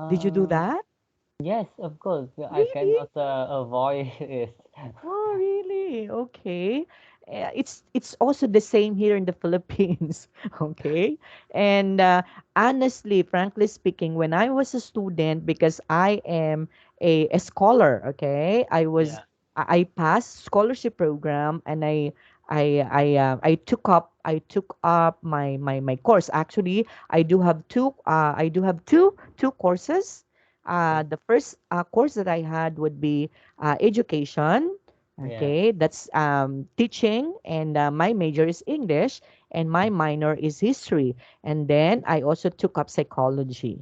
Did you do Uh, that? yes, of course. I Really? cannot avoid it. Oh, really? Okay. It's also the same here in the Philippines. Okay. And honestly, frankly speaking, when I was a student, because I am a scholar, okay, Yeah, I passed scholarship program and I took up my course. Actually, I do have two courses. yeah, The first course that I had would be education. yeah. Okay, that's teaching, and my major is English, and my minor is history. And then I also took up psychology.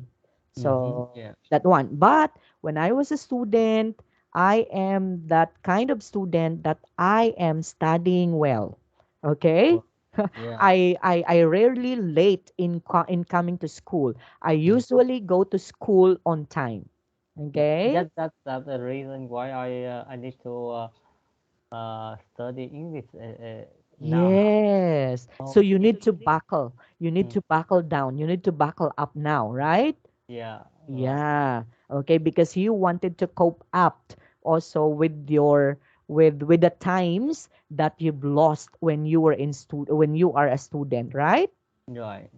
Mm-hmm. So Yeah, that one. But when I was a student, I am that kind of student that I am studying well. Okay? well, yeah. I rarely late in coming to school. I Mm. usually go to school on time. Yeah, Okay? that's the reason why I need to study English now. Yes. So Oh, you need to buckle. You need mm, to buckle down. You need to buckle up now, right? yeah, right. Yeah. Okay, because you wanted to cope up also with your with the times that you've lost when you were when you are a student, right? Right.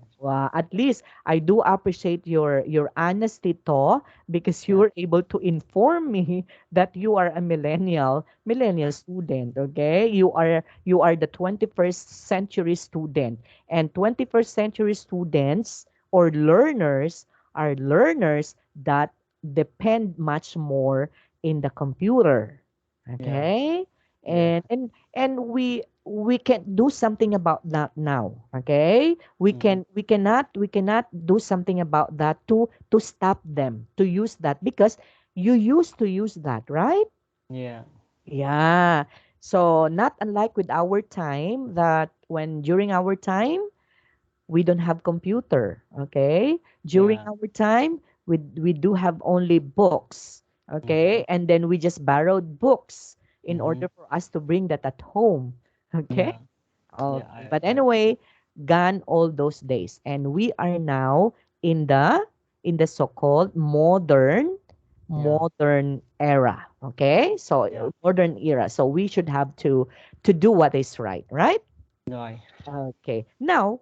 At least I do appreciate your honesty, to because you Yeah. were able to inform me that you are a millennial student. Okay, you are the 21st century student, and 21st century students or learners are learners that depend much more in the computer. Yeah. Okay, Yeah. and we can do something about that now. Okay, Mm-hmm. we cannot do something about that to stop them to use that because you used to use that, right? Yeah. Yeah. So not unlike with our time, that when during our time we don't have computer. Okay, during Yeah. our time we do have only books. Mm-hmm. Okay, and then we just borrowed books in Mm-hmm. order for us to bring that at home. Okay. Yeah. Yeah. Okay. But I anyway, gone all those days. And we are now in the so-called yeah. modern era. Okay? So Yeah. modern era. So we should have to do what is right, right? Right. Okay. Now,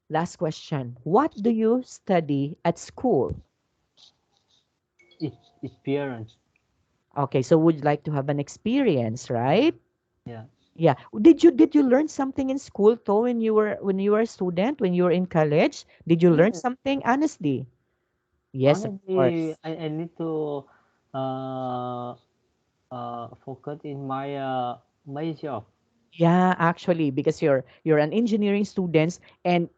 last question. What do you study at school? It appearance. Okay, so would you like to have an experience, right? Yeah. Yeah. Did you learn something in school though when you were a student, when you were in college? Did you learn Yeah. something honestly? Yes, of Honestly, course. I need to uh, focus in my major. Yeah, actually, because you're an engineering student and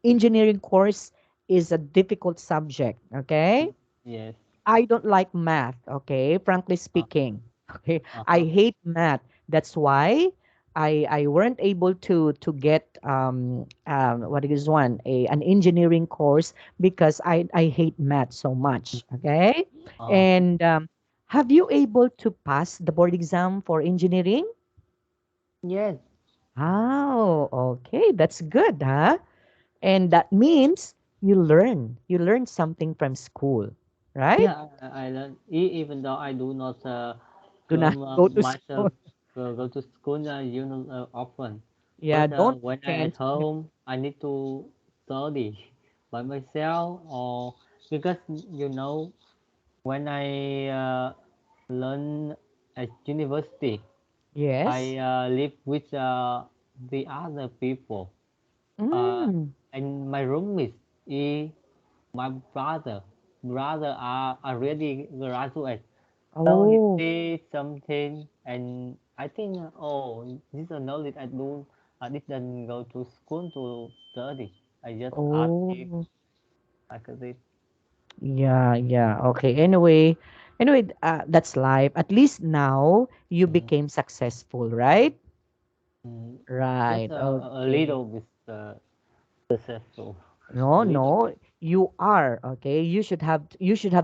engineering course is a difficult subject, okay? Yes. I don't like math, okay? Frankly Uh, speaking. Okay? I uh-huh. hate math. That's why I weren't able to get what is one an engineering course because I hate math so much, okay? Uh, And have you able to pass the board exam for engineering? yes. Oh, okay. That's good, huh? And that means you learn something from school, right? Yeah, I learn. Even though I do not Do not come go to much school. go to school, often. Yeah, But don't when I at pretend. home, I need to study by myself, or because when I learn at university, I Yes. live with the other people. Uh, Mm. and my roommate is my brother are already graduate, so he Oh, see something and I think, oh, this is a knowledge I didn't go to school to study. I just ask if oh. I could read. Yeah, yeah. Okay. Anyway, that's life. At least now you Mm, became successful, right? mm, just Right. a Okay. little bit successful. No, Little. no, you are, okay? You should have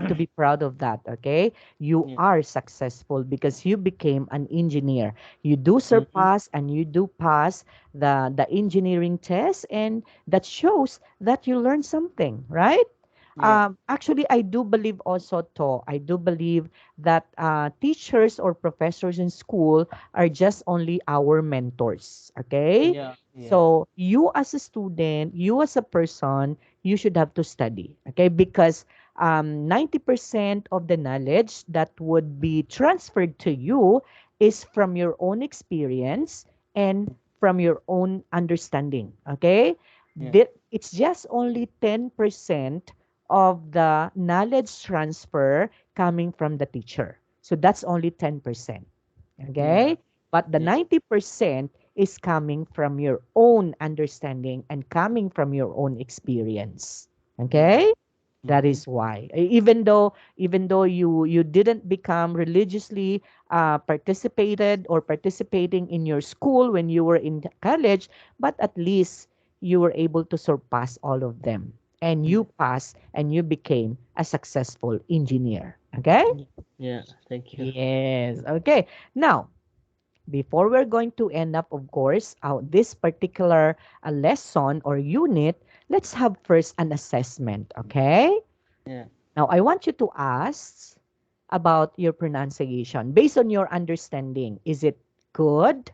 to be proud of that, okay? You Yeah. are successful because you became an engineer. You do Mm-hmm. surpass and you do pass the engineering test and that shows that you learned something, right? Yeah. Actually, I do believe also, I do believe that teachers or professors in school are just only our mentors. Okay. Yeah. Yeah. So you as a student, you as a person, you should have to study. Okay. Because 90% of the knowledge that would be transferred to you is from your own experience and from your own understanding. Okay. Yeah. It's just only 10% of the knowledge transfer coming from the teacher. So that's only 10%. Yeah. Okay? But the Yeah. 90% is coming from your own understanding and coming from your own experience. Yeah. Okay? That Mm-hmm. is why. Even though you didn't become religiously participating in your school when you were in college, but at least you were able to surpass all of them and you passed and you became a successful engineer. Okay? Yeah. Yeah. Thank you. Yes. Okay. Now, before we're going to end up, of course, this particular lesson or unit, let's have first an assessment. Okay? Yeah. Now, I want you to ask about your pronunciation based on your understanding. Is it good?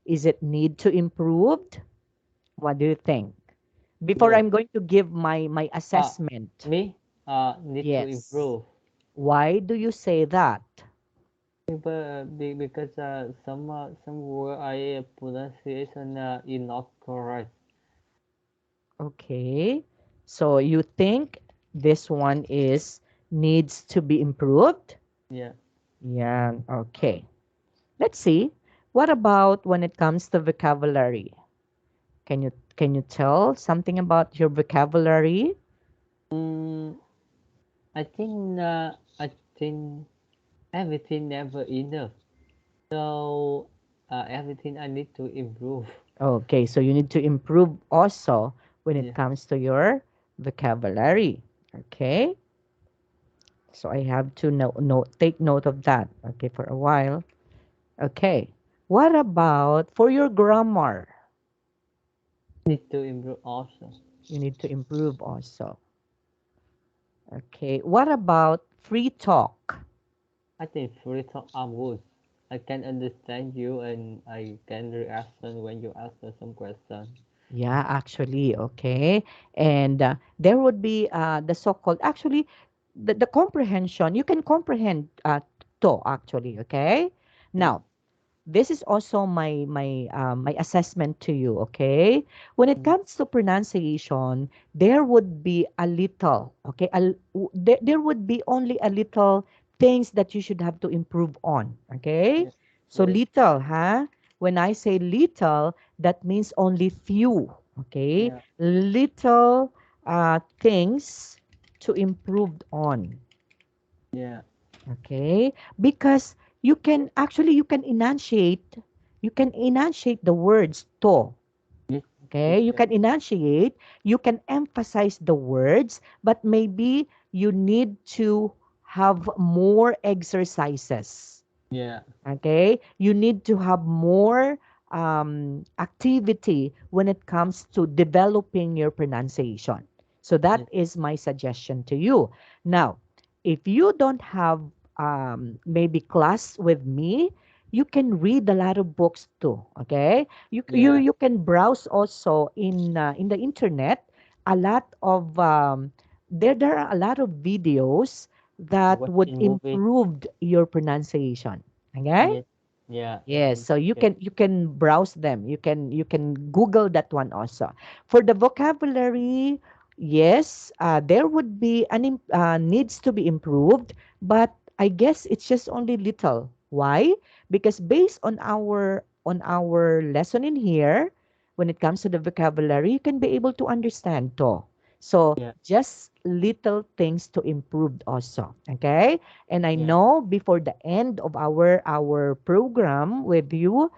Is it need to improved? What do you think? Before Good. I'm going to give my Uh, assessment. me need to Yes. improve. Why do you say that? Because some word I pronunciation is not correct. Okay. So you think this one is needs to be improved? Yeah. Yeah, okay. Let's see. What about when it comes to vocabulary? Can you tell something about your vocabulary? Mm, I think everything never enough. So everything I need to improve. Okay, so you need to improve also when it Yeah. comes to your vocabulary. Okay? So I have to take note of that. Okay, for a while. Okay. What about for your grammar? Need to improve also. You need to improve also. Okay. What about free talk? I think free talk are good. I can understand you and I can react when you ask some question. Yeah, actually, okay. And there would be the so-called, actually, the comprehension. You can comprehend to actually, okay? Yeah. Now, this is also my assessment to you, okay? When it Mm. comes to pronunciation, there would be a little, okay? There would be only a little things that you should have to improve on, okay? Yeah. So Yes. little, huh? When I say little, that means only few, okay? Yeah. Little things to improve on. Yeah. Okay, because you can enunciate the words to. Yes, Okay, you teacher. can enunciate, you can emphasize the words, but maybe you need to have more exercises. Yeah. Okay, you need to have more activity when it comes to developing your pronunciation. So that Yes. is my suggestion to you. Now, if you don't have maybe class with me, you can read a lot of books too. Okay, Yeah. you can browse also in the internet. A lot of there are a lot of videos that would Watching movie. improve your pronunciation. Okay? Yes. Yeah. Yes, Okay, so teacher. you can browse them. You can Google that one also. For the vocabulary, yes, there would be needs to be improved, but I guess it's just only little. Why? Because based on our lesson in here, when it comes to the vocabulary, you can be able to understand to. So Yeah. just little things to improve also. Okay? And I Yeah. know before the end of our program with you,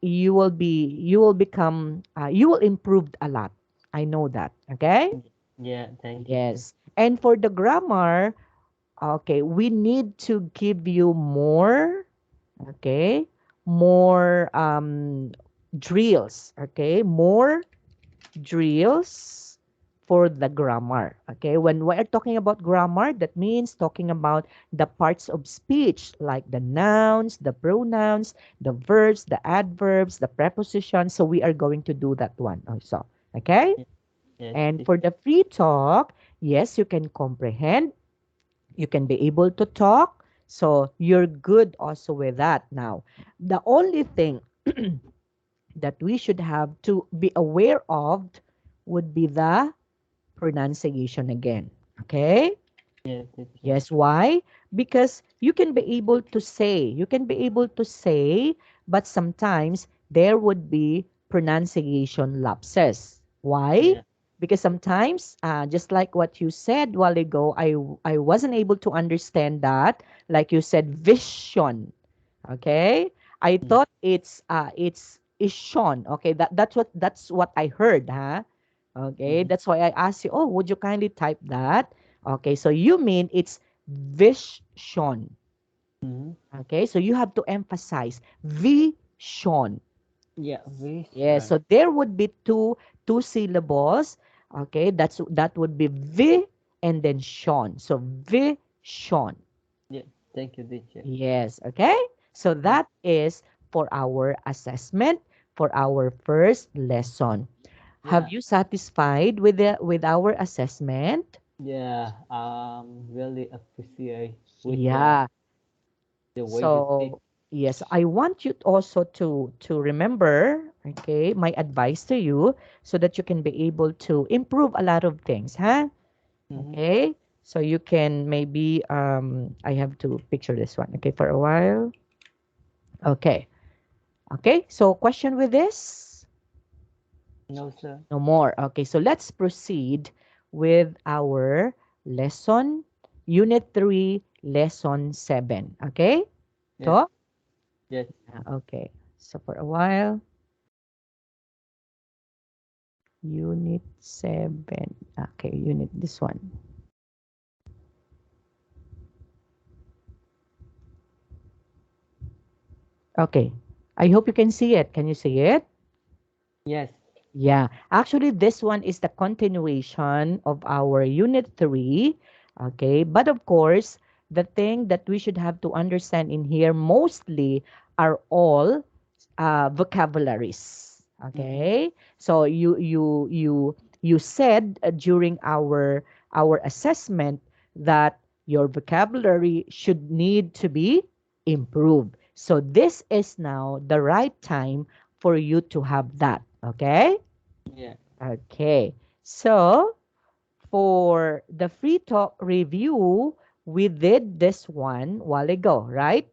you will become you will improve a lot. I know that. Okay? Yeah. Thank you, teacher. Yes. And for the grammar, okay, we need to give you more, okay, more drills, okay, more drills for the grammar. Okay, when we're talking about grammar, that means talking about the parts of speech like the nouns, the pronouns, the verbs, the adverbs, the prepositions. So we are going to do that one also. Okay, Yeah. Yes, and for teacher. the free talk, yes, you can comprehend, you can be able to talk. So you're good also with that now. The only thing that we should have to be aware of would be the pronunciation again. Okay? Yes, teacher. Yes, why? Because you can be able to say, but sometimes there would be pronunciation lapses. Why? Yeah. Because sometimes, just like what you said a while ago, I wasn't able to understand that. Like you said, vision. Okay, I Mm. thought it's Ishon. Okay, that's what I heard, huh? Okay, Mm-hmm. that's why I asked you. Oh, would you kindly type that? Okay, so you mean it's vision. Mm-hmm. Okay, so you have to emphasize vision. Yeah. Yeah, Vision. so there would be two syllables. Okay, that would be vi and then shon. So vision. Yeah. Thank you, teacher. Yes, okay? So Yeah. that is for our assessment for our first lesson. Have Yeah. you satisfied with the with our assessment? Yeah. Really appreciate with Yeah. the way you teach. So, yes, I want you also to remember, okay, my advice to you so that you can be able to improve a lot of things, huh? Mm-hmm. Okay? So you can maybe I have to picture this one, okay, for a while. Okay. Okay, so question with this? No, sir. No more. Okay, so let's proceed with our lesson, Unit 3, Lesson 7. Okay? Yes. To? Yes. Okay, so for a while, Unit 7. Okay, Unit this one. Okay, I hope you can see it. Can you see it? Yes. Yeah, actually, this one is the continuation of our Unit 3. Okay, but of course, the thing that we should have to understand in here mostly are all vocabularies. Mm-hmm. Okay, so you said during our assessment that your vocabulary should need to be. improve. So this is now the right time for you to have that. Okay? Yeah. Okay. So for the free talk review, we did this one while ago, right?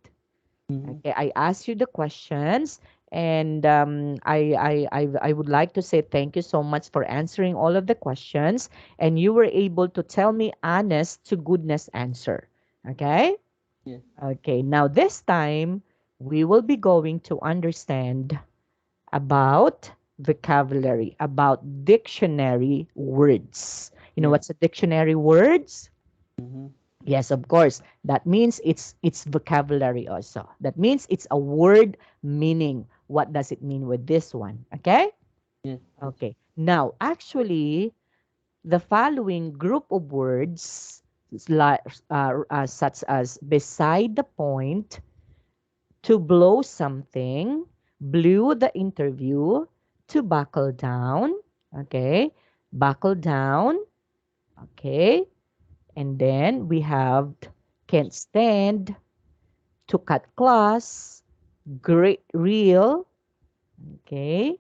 Mm-hmm. Okay, I asked you the questions, and I would like to say thank you so much for answering all of the questions, and you were able to tell me honest to goodness answer. Okay? Yes. Okay, now this time we will be going to understand about vocabulary, about dictionary words. You know Yeah. what's a dictionary words? Mm-hmm. Yes, of course. That means it's vocabulary also. That means it's a word meaning. What does it mean with this one? Okay? Yes. Okay. Now, actually, the following group of words such as beside the point, to blow something, blew the interview, to buckle down, okay? Buckle down, okay? And then we have can't stand, to cut class, great real, okay?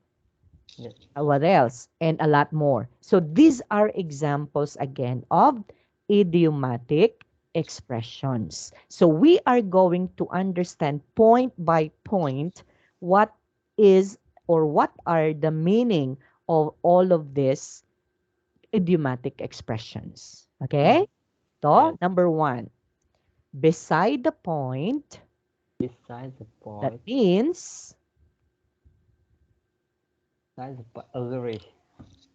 Yes. What else? And a lot more. So these are examples again of idiomatic expressions. So we are going to understand point by point what is or what are the meaning of all of these idiomatic expressions. Mm-hmm. Okay? So, Yes. number one, beside the point, Besides the that point, means, besides the point, agree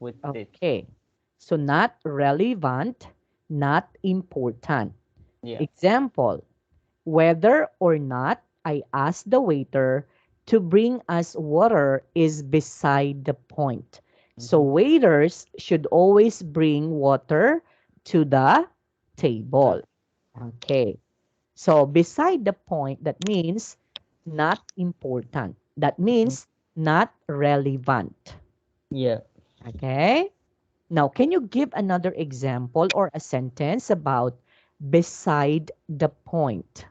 with it. okay, so not relevant, not important. Yeah. Example, whether or not I ask the waiter to bring us water is beside the point. So Mm-hmm. waiters should always bring water to the But table. Okay. So beside the point, that means not important. That mhm. means not relevant. Yeah. Okay? Now, can you give another example or a sentence about beside the point?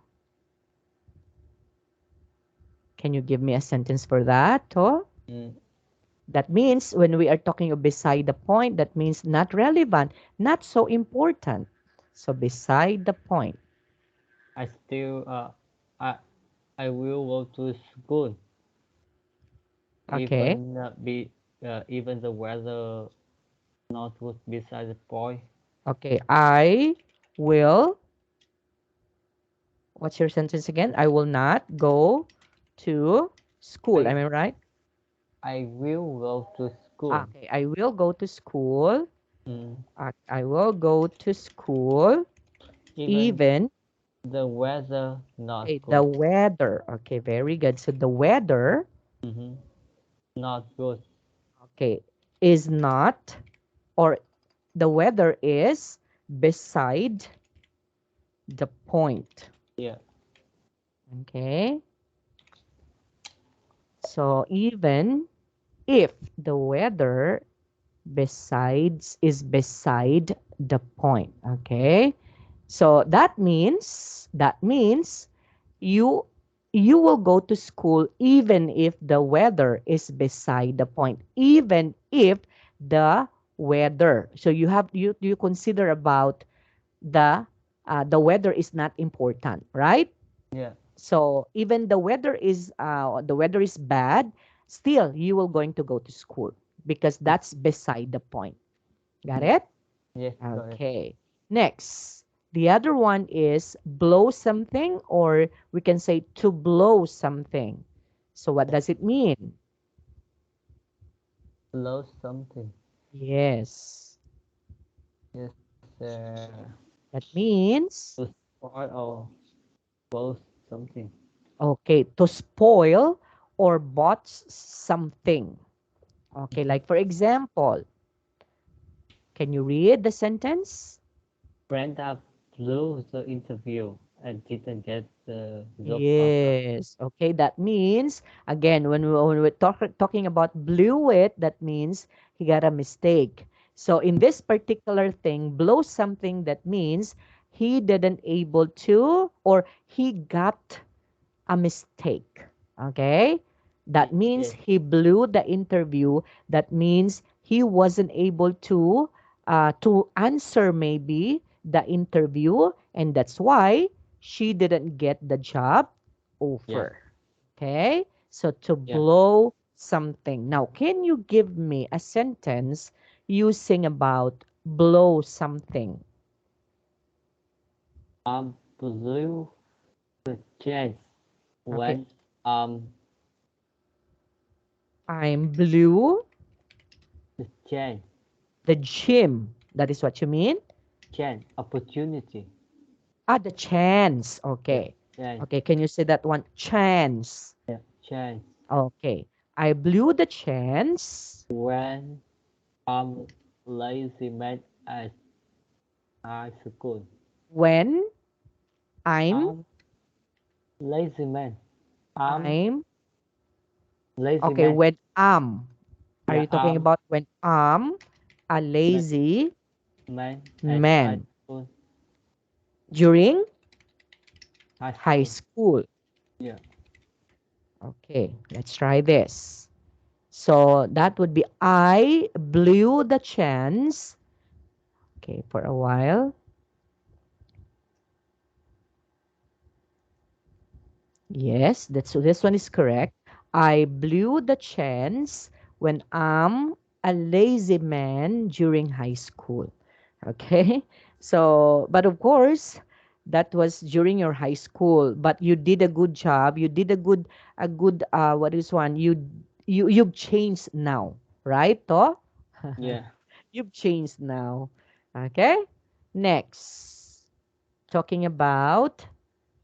Can you give me a sentence for that? Oh? Mm. That means when we are talking of beside the point, that means not relevant, not so important. So beside the point. I still I I will go to school Okay. even be even the weather not good beside the point. Okay. I will, what's your sentence again? I will not go to school. I Am I right? I will go to school Okay. I will go to school. mm. I will go to school Even even, the weather not okay, the good. weather. Okay, very good. So the weather, Mm-hmm. Not good. okay, is not, or the weather is beside the point. Yeah. Okay. So even if the weather is beside the point. Okay. So that means you you will go to school even if the weather is beside the point, even if the weather, so you consider about the weather is not important, right? Yeah. So even the weather is bad, still you will going to go to school because that's beside the point. Got Yeah. it? Yes. Got it. Okay. Next, the other one is blow something, or we can say to blow something. So what does it mean? Love something. Yes. Yes. That means, To spoil or both something. okay, to spoil or botch something. Okay, Mm-hmm. like for example, can you read the sentence? Brenda blew the interview and didn't get the job offer. Yes. Okay, that means again when we're talking about blew it, that means he got a mistake. So in this particular thing, blow something, that means he didn't able to, or he got a mistake. Okay? That means Yes. he blew the interview. That means he wasn't able to answer maybe the interview, and that's why she didn't get the job Yeah. offer. Okay? So to Yeah. blow something. Now, can you give me a sentence using about blow something? Blew the chance Okay. when I'm blue the chance the gym. That is what you mean? opportunity. Ah, the chance. Yeah. Okay. Chance. Okay, can you say that one? Chance. Yeah. Chance Okay. I blew the chance when lazy man at high school. when I'm Um lazy man. Um I'm lazy okay, man. when I'm. Are Yeah. you talking about when I'm a Man, lazy man at high man school. during High high school. school? Yeah. Okay, let's try this. So that would be I blew the chance. Okay, for a while. Yes, that's so this one is correct. I blew the chance when I'm a lazy man during high school. Okay? So, but of course, that was during your high school, but you did a good job. You did a good what is one? You've changed now, right? To? Yeah. You've changed now. Okay? Next, talking about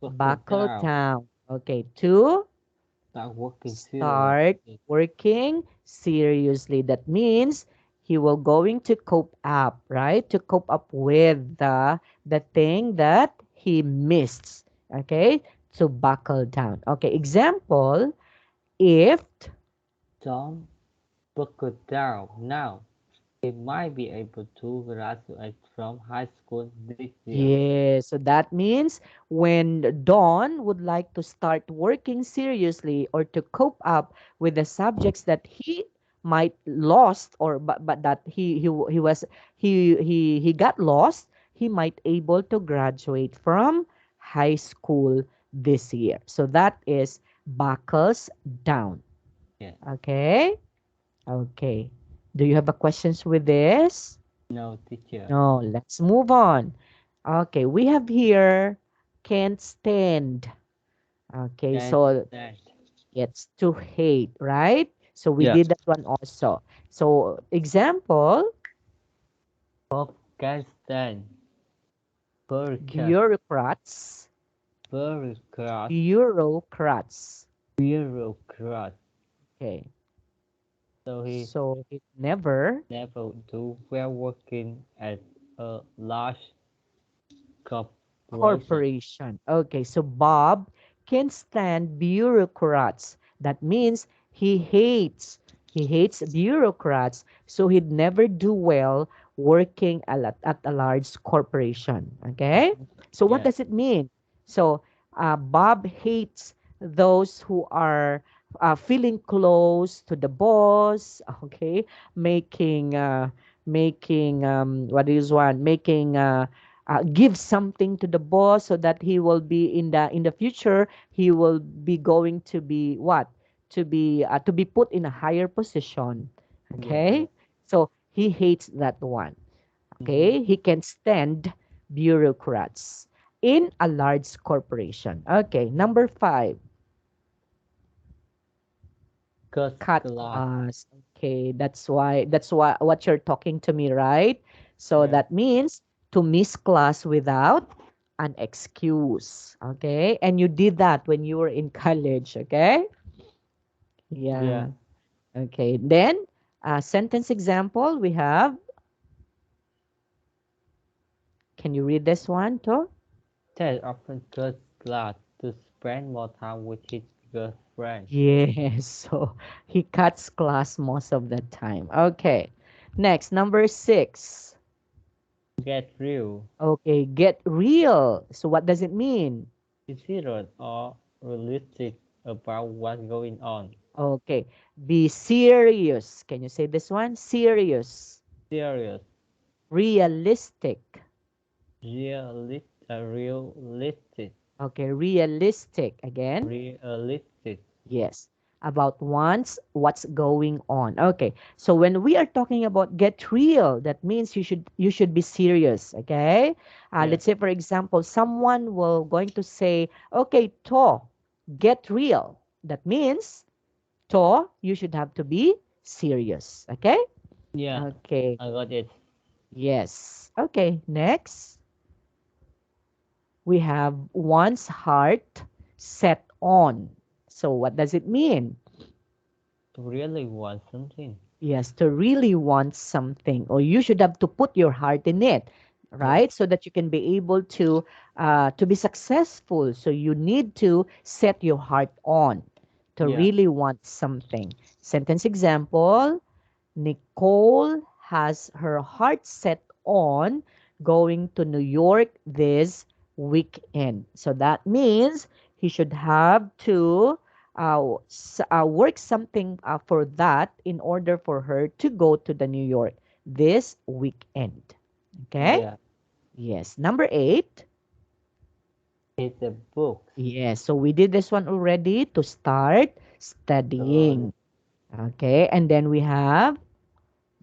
Buckle buckle down. down. Okay, two, Start working serious. start working seriously. That means he will going to cope up, right? To cope up with the thing that he missed. Okay, to buckle down. Okay, example, if Don't buckle down now. He might be able to graduate from high school this year. yeah, so that means when Dawn would like to start working seriously or to cope up with the subjects that he might lost or but that he was he got lost, he might able to graduate from high school this year. So that is buckles down. Yeah. Okay? Okay. Do you have a questions with this? No, teacher. No, let's move on. Okay, we have here can't stand. Okay, That's so that. it's to hate, right? So we Yeah. did that one also. So example, Bob can stand. Bureaucrat. bureaucrats, Bureaucrat. bureaucrats. Bureaucrat. Okay, So he so it never never do well working at a large corporation. corporation. Okay, so Bob can't stand bureaucrats. That means he hates bureaucrats, so he'd never do well working at a large corporation. Okay? So what Yeah. does it mean? So Bob hates those who are feeling close to the boss, okay? Making what is one? Making give something to the boss so that he will be in the future he will be going to be what to be put in a higher position. Yeah. Yeah. Okay, so he hates that one. Mm-hmm. Okay, he can stand bureaucrats in a large corporation. Okay, number 5, Cut cut class. us. Okay, that's why what you're talking to me, right? So Yeah. that means to miss class without an excuse. Okay, and you did that when you were in college. Okay, Yeah. yeah. Okay, then sentence example we have. Can you read this one too? Ted often cuts class to spend more time with his girlfriend. Yes, so he cuts class most of the time. Okay, next, number 6. Get real. Okay, get real. So what does it mean? Zero or realistic about what's going on. Okay. Be serious. Can you say this one? Serious. Serious, Realistic. realistic, Okay. Realistic. Again. realistic. Yes. About what's going on. Okay. So when we are talking about get real, that means you should be serious. Okay. Yeah, Let's say for example, someone will going to say, okay, to get real. That means to you should have to be serious. Okay. yeah, Okay. I got it. Yes. Okay. Next, we have one's heart set on. So what does it mean? To really want something. Yes, to really want something, or you should have to put your heart in it, Yeah, right? So that you can be able to be successful. So you need to set your heart on to yeah. really want something. Sentence example: Nicole has her heart set on going to New York this weekend. So that means he should have to work something for that in order for her to go to the New York this weekend. Okay? Yeah, Yes. Number 8. it's a book. Yes. So we did this one already to start Study. studying. Okay. And then we have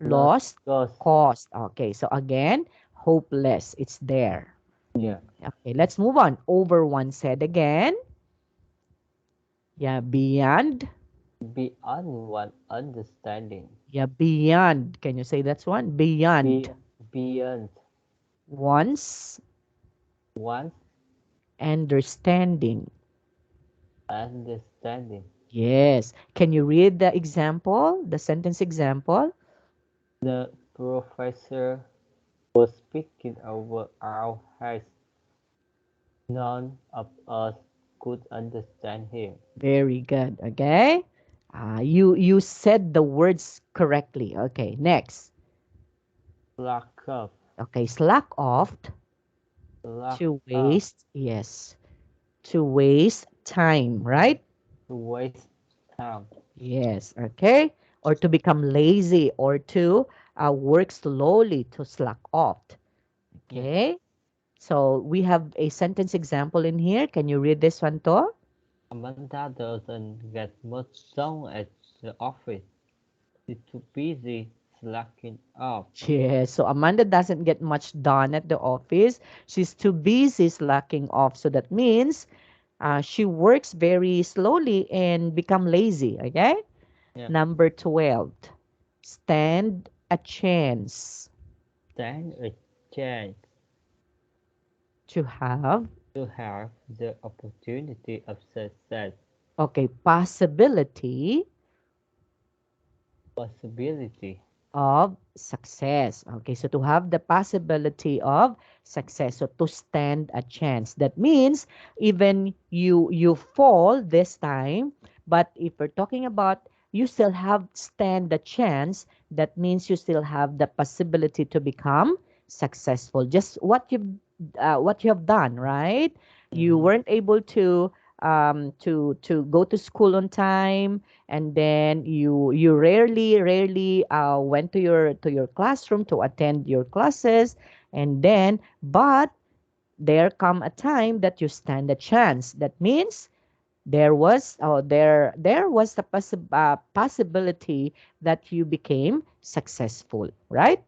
Lost lost cause. cost. Okay, so again, hopeless. It's there. Yeah. Okay, let's move on. Over one said again. Yeah, beyond. Beyond one understanding. Yeah, beyond. Can you say that's one? Beyond. Be beyond Once one's understanding. understanding. Yes. Can you read the example, the sentence example? The professor was speaking over our heads. None of us could understand him. Very good. Okay. You said the words correctly. Okay, next. Lack of, Okay, slack off lack to of, waste. Yes, to waste time, right? to waste time. Yes, okay. Or to become lazy or to work slowly to slack off. Yeah. Okay. So we have a sentence example in here. Can you read this one, too? Amanda doesn't get much done at the office. She's too busy slacking off. Yes. So Amanda doesn't get much done at the office. She's too busy slacking off. So that means she works very slowly and become lazy. Okay. Yeah. Number 12. Stand a chance Stand a chance to have, to have the opportunity of success, okay, possibility possibility, of success. Okay, so to have the possibility of success, so to stand a chance. That means even you fall this time, but if we're talking about you still have stand the chance, that means you still have the possibility to become successful. Just what you have done, right? You mm-hmm. weren't able to go to school on time, and then you rarely went to your classroom to attend your classes, and then but there come a time that you stand a chance. That means there was the possibility that you became successful, right?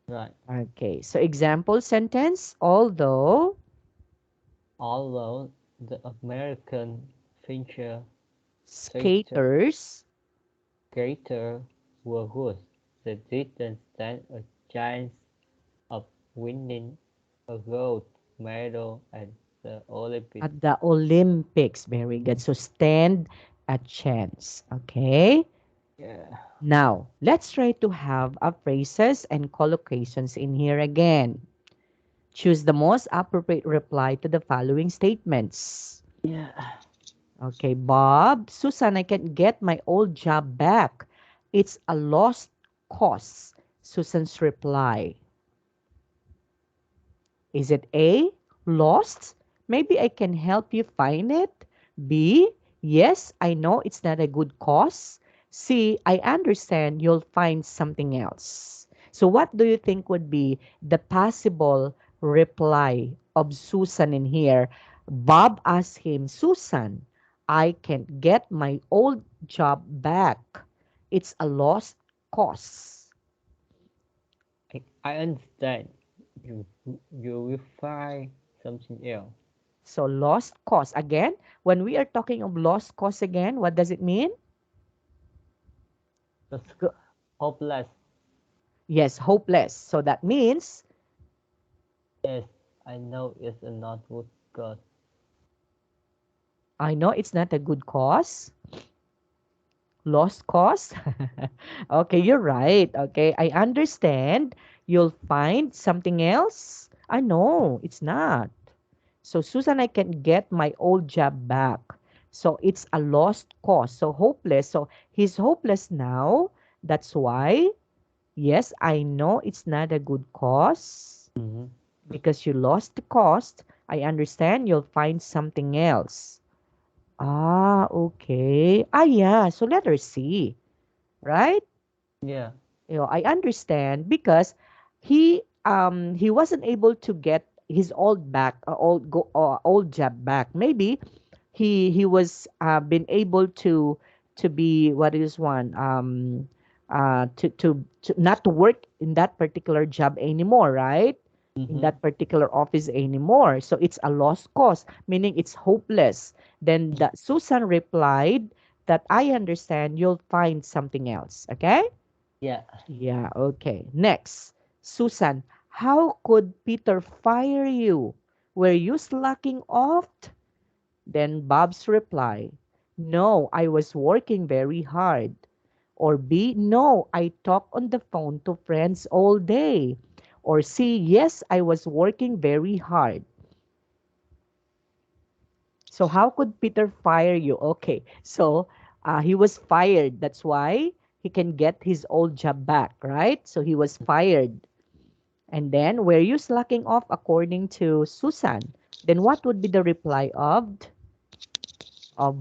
Right. Okay, so example sentence: although Although the American figure skater skaters skater were good, they didn't stand a chance of winning a gold medal at the Olympics. at the Olympics. Very good. So stand a chance. Okay. Yeah. Now, let's try to have a phrases and collocations in here again. Choose the most appropriate reply to the following statements. Yeah. Okay, Bob, Susan, I can get my old job back. It's a lost cause. Susan's reply. Is it A, lost? Maybe I can help you find it. B, yes, I know it's not a good cause. C, I understand you'll find something else. So what do you think would be the possible reply of Susan in here? Bob asked him, Susan, I can't get my old job back. It's a lost cause. I understand. You will find something else. So lost cause. Again, when we are talking of lost cause again, what does it mean? That's Go- hopeless. Yes, hopeless. So that means Yes, I know it's not good cause. I know it's not a good cause. Lost cause. Okay, you're right. Okay, I understand. You'll find something else. I know it's not. So Susan, I can get my old job back. So it's a lost cause. So hopeless. So he's hopeless now. That's why. Yes, I know it's not a good cause Mm-hmm. because you lost the cost. I understand you'll find something else. Ah, okay. Ah, yeah. So letter C, right? Yeah. I understand because he wasn't able to get his old job back. Maybe he was been able to be what is one to not to work in that particular job anymore, right? In Mm-hmm. that particular office anymore, so it's a lost cause, meaning it's hopeless. Then Susan replied that I understand you'll find something else. Okay. Yeah. Yeah, okay. Next, Susan, how could Peter fire you? Were you slacking off? Then Bob's reply, no, I was working very hard. Or B, no, I talked on the phone to friends all day. Or C, yes, I was working very hard. So how could Peter fire you? Okay, so he was fired. That's why he can get his old job back, right? So he was fired. And then, were you slacking off according to Susan? Then what would be the reply of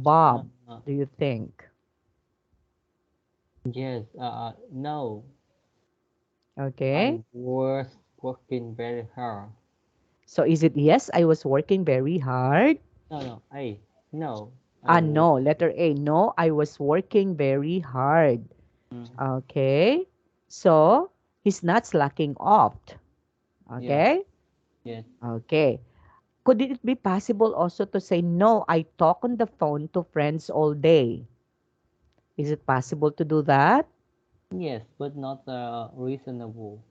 Bob, Uh, do you think? yes. No. I Okay. was working very hard. So is it yes, I was working very hard? No, no. No. I Ah, was. no. Letter A, no, I was working very hard. Mm, Okay. So he's not slacking off. yes. Okay. Yes. Okay. Could it be possible also to say, no, I talk on the phone to friends all day? Is it possible to do that? Yes, but not reasonable.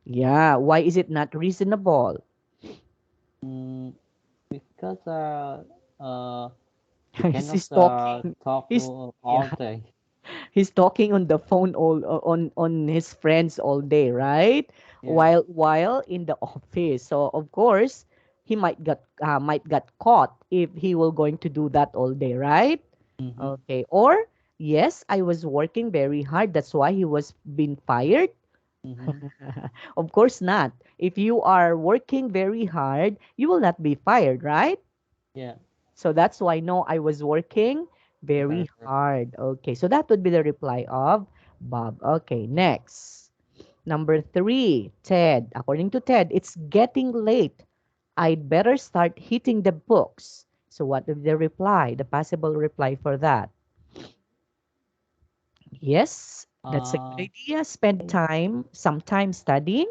Yeah. Why is it not reasonable? Mm, because you he's, cannot he's talking. talk He's all yeah. day. He's talking on the phone on his friends all day, right? Yeah. While in the office. So of course, he might get caught if he will going to do that all day, right? Mm-hmm. Okay. Or yes, I was working very hard. That's why he was being fired. Mm-hmm. Of course not. If you are working very hard, you will not be fired, right? Yeah. So that's why no, I was working Very very hard. hard. Okay, so that would be the reply of Bob. Okay, next. Number three, Ted. According to Ted, it's getting late. I'd better start hitting the books. So what would be the reply, the possible reply for that? Yes, that's a good Uh, idea. Spend I- some time studying.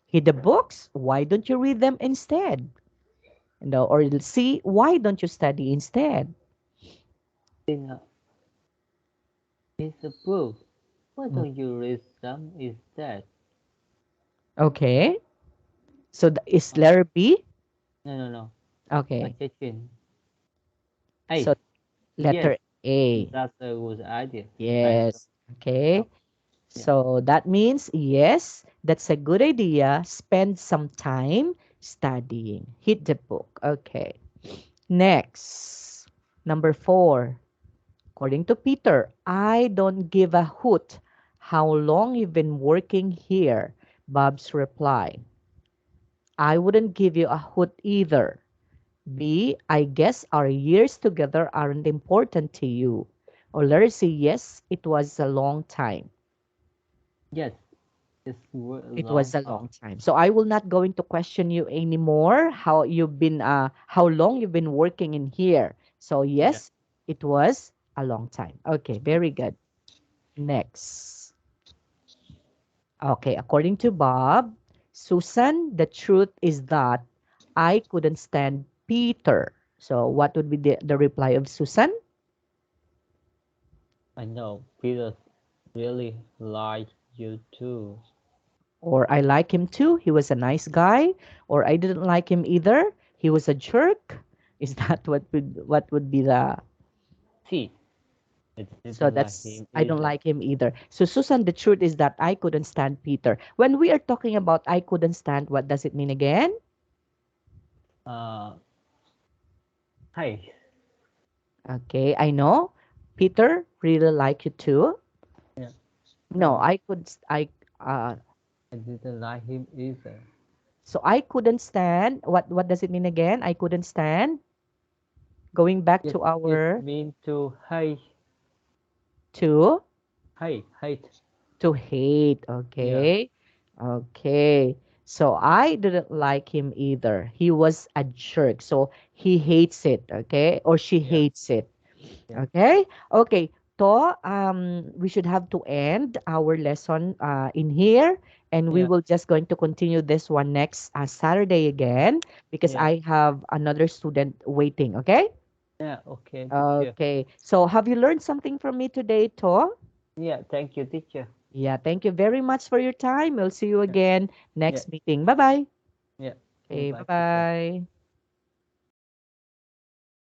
Hit the books. Why don't you read them instead? No, or see, why don't you study instead? think it's a book. Why Mm, don't you read some instead? okay. So is Uh, letter B? no, no, no. Okay. Kitchen. Hey, So yes, letter A. that's a good idea. I thought. Yes. Oh, Okay. yeah. So that means yes, that's a good idea. Spend some time studying. Hit the book. Okay. Next. Number four. According to Peter, I don't give a hoot how long you've been working here. Bob's reply. I wouldn't give you a hoot either. B, I guess our years together aren't important to you. Or letter C, yes, it was a long time. Yes, it's a It long was a time. long time. So I will not going to question you anymore how long you've been working in here. So Yeah. yes, it was a long time. Okay, very good. Next. Okay, according to Bob, Susan, the truth is that I couldn't stand Peter. So what would be the reply of Susan? I know Peter really like you too. Or I like him too. He was a nice guy. Or I didn't like him either. He was a jerk. Is that what would be the See, I so didn't like that's him I don't either. like him either. So Susan, the truth is that I couldn't stand Peter. When we are talking about I couldn't stand, what does it mean again? Uh, hey, Okay, I know. Peter really like you too. yeah, No, no, uh I didn't like him either. so I couldn't stand. What does it mean again? I couldn't stand. Going back It to it our means to hate, to hate. to hate. Yeah, Okay. Okay. So I didn't like him either. He was a jerk. So he hates it, okay? Or she yeah, hates it. yeah, Okay? Okay. To we should have to end our lesson in here, and we yeah, will just going to continue this one next Saturday again because yeah, I have another student waiting, okay? yeah. Okay, teacher. Okay. So have you learned something from me today, To? Yeah, thank you, teacher. Yeah, thank you very much for your time. We'll see you Yeah, again yeah, next meeting. Bye-bye. yeah. Okay, Goodbye, teacher. bye-bye.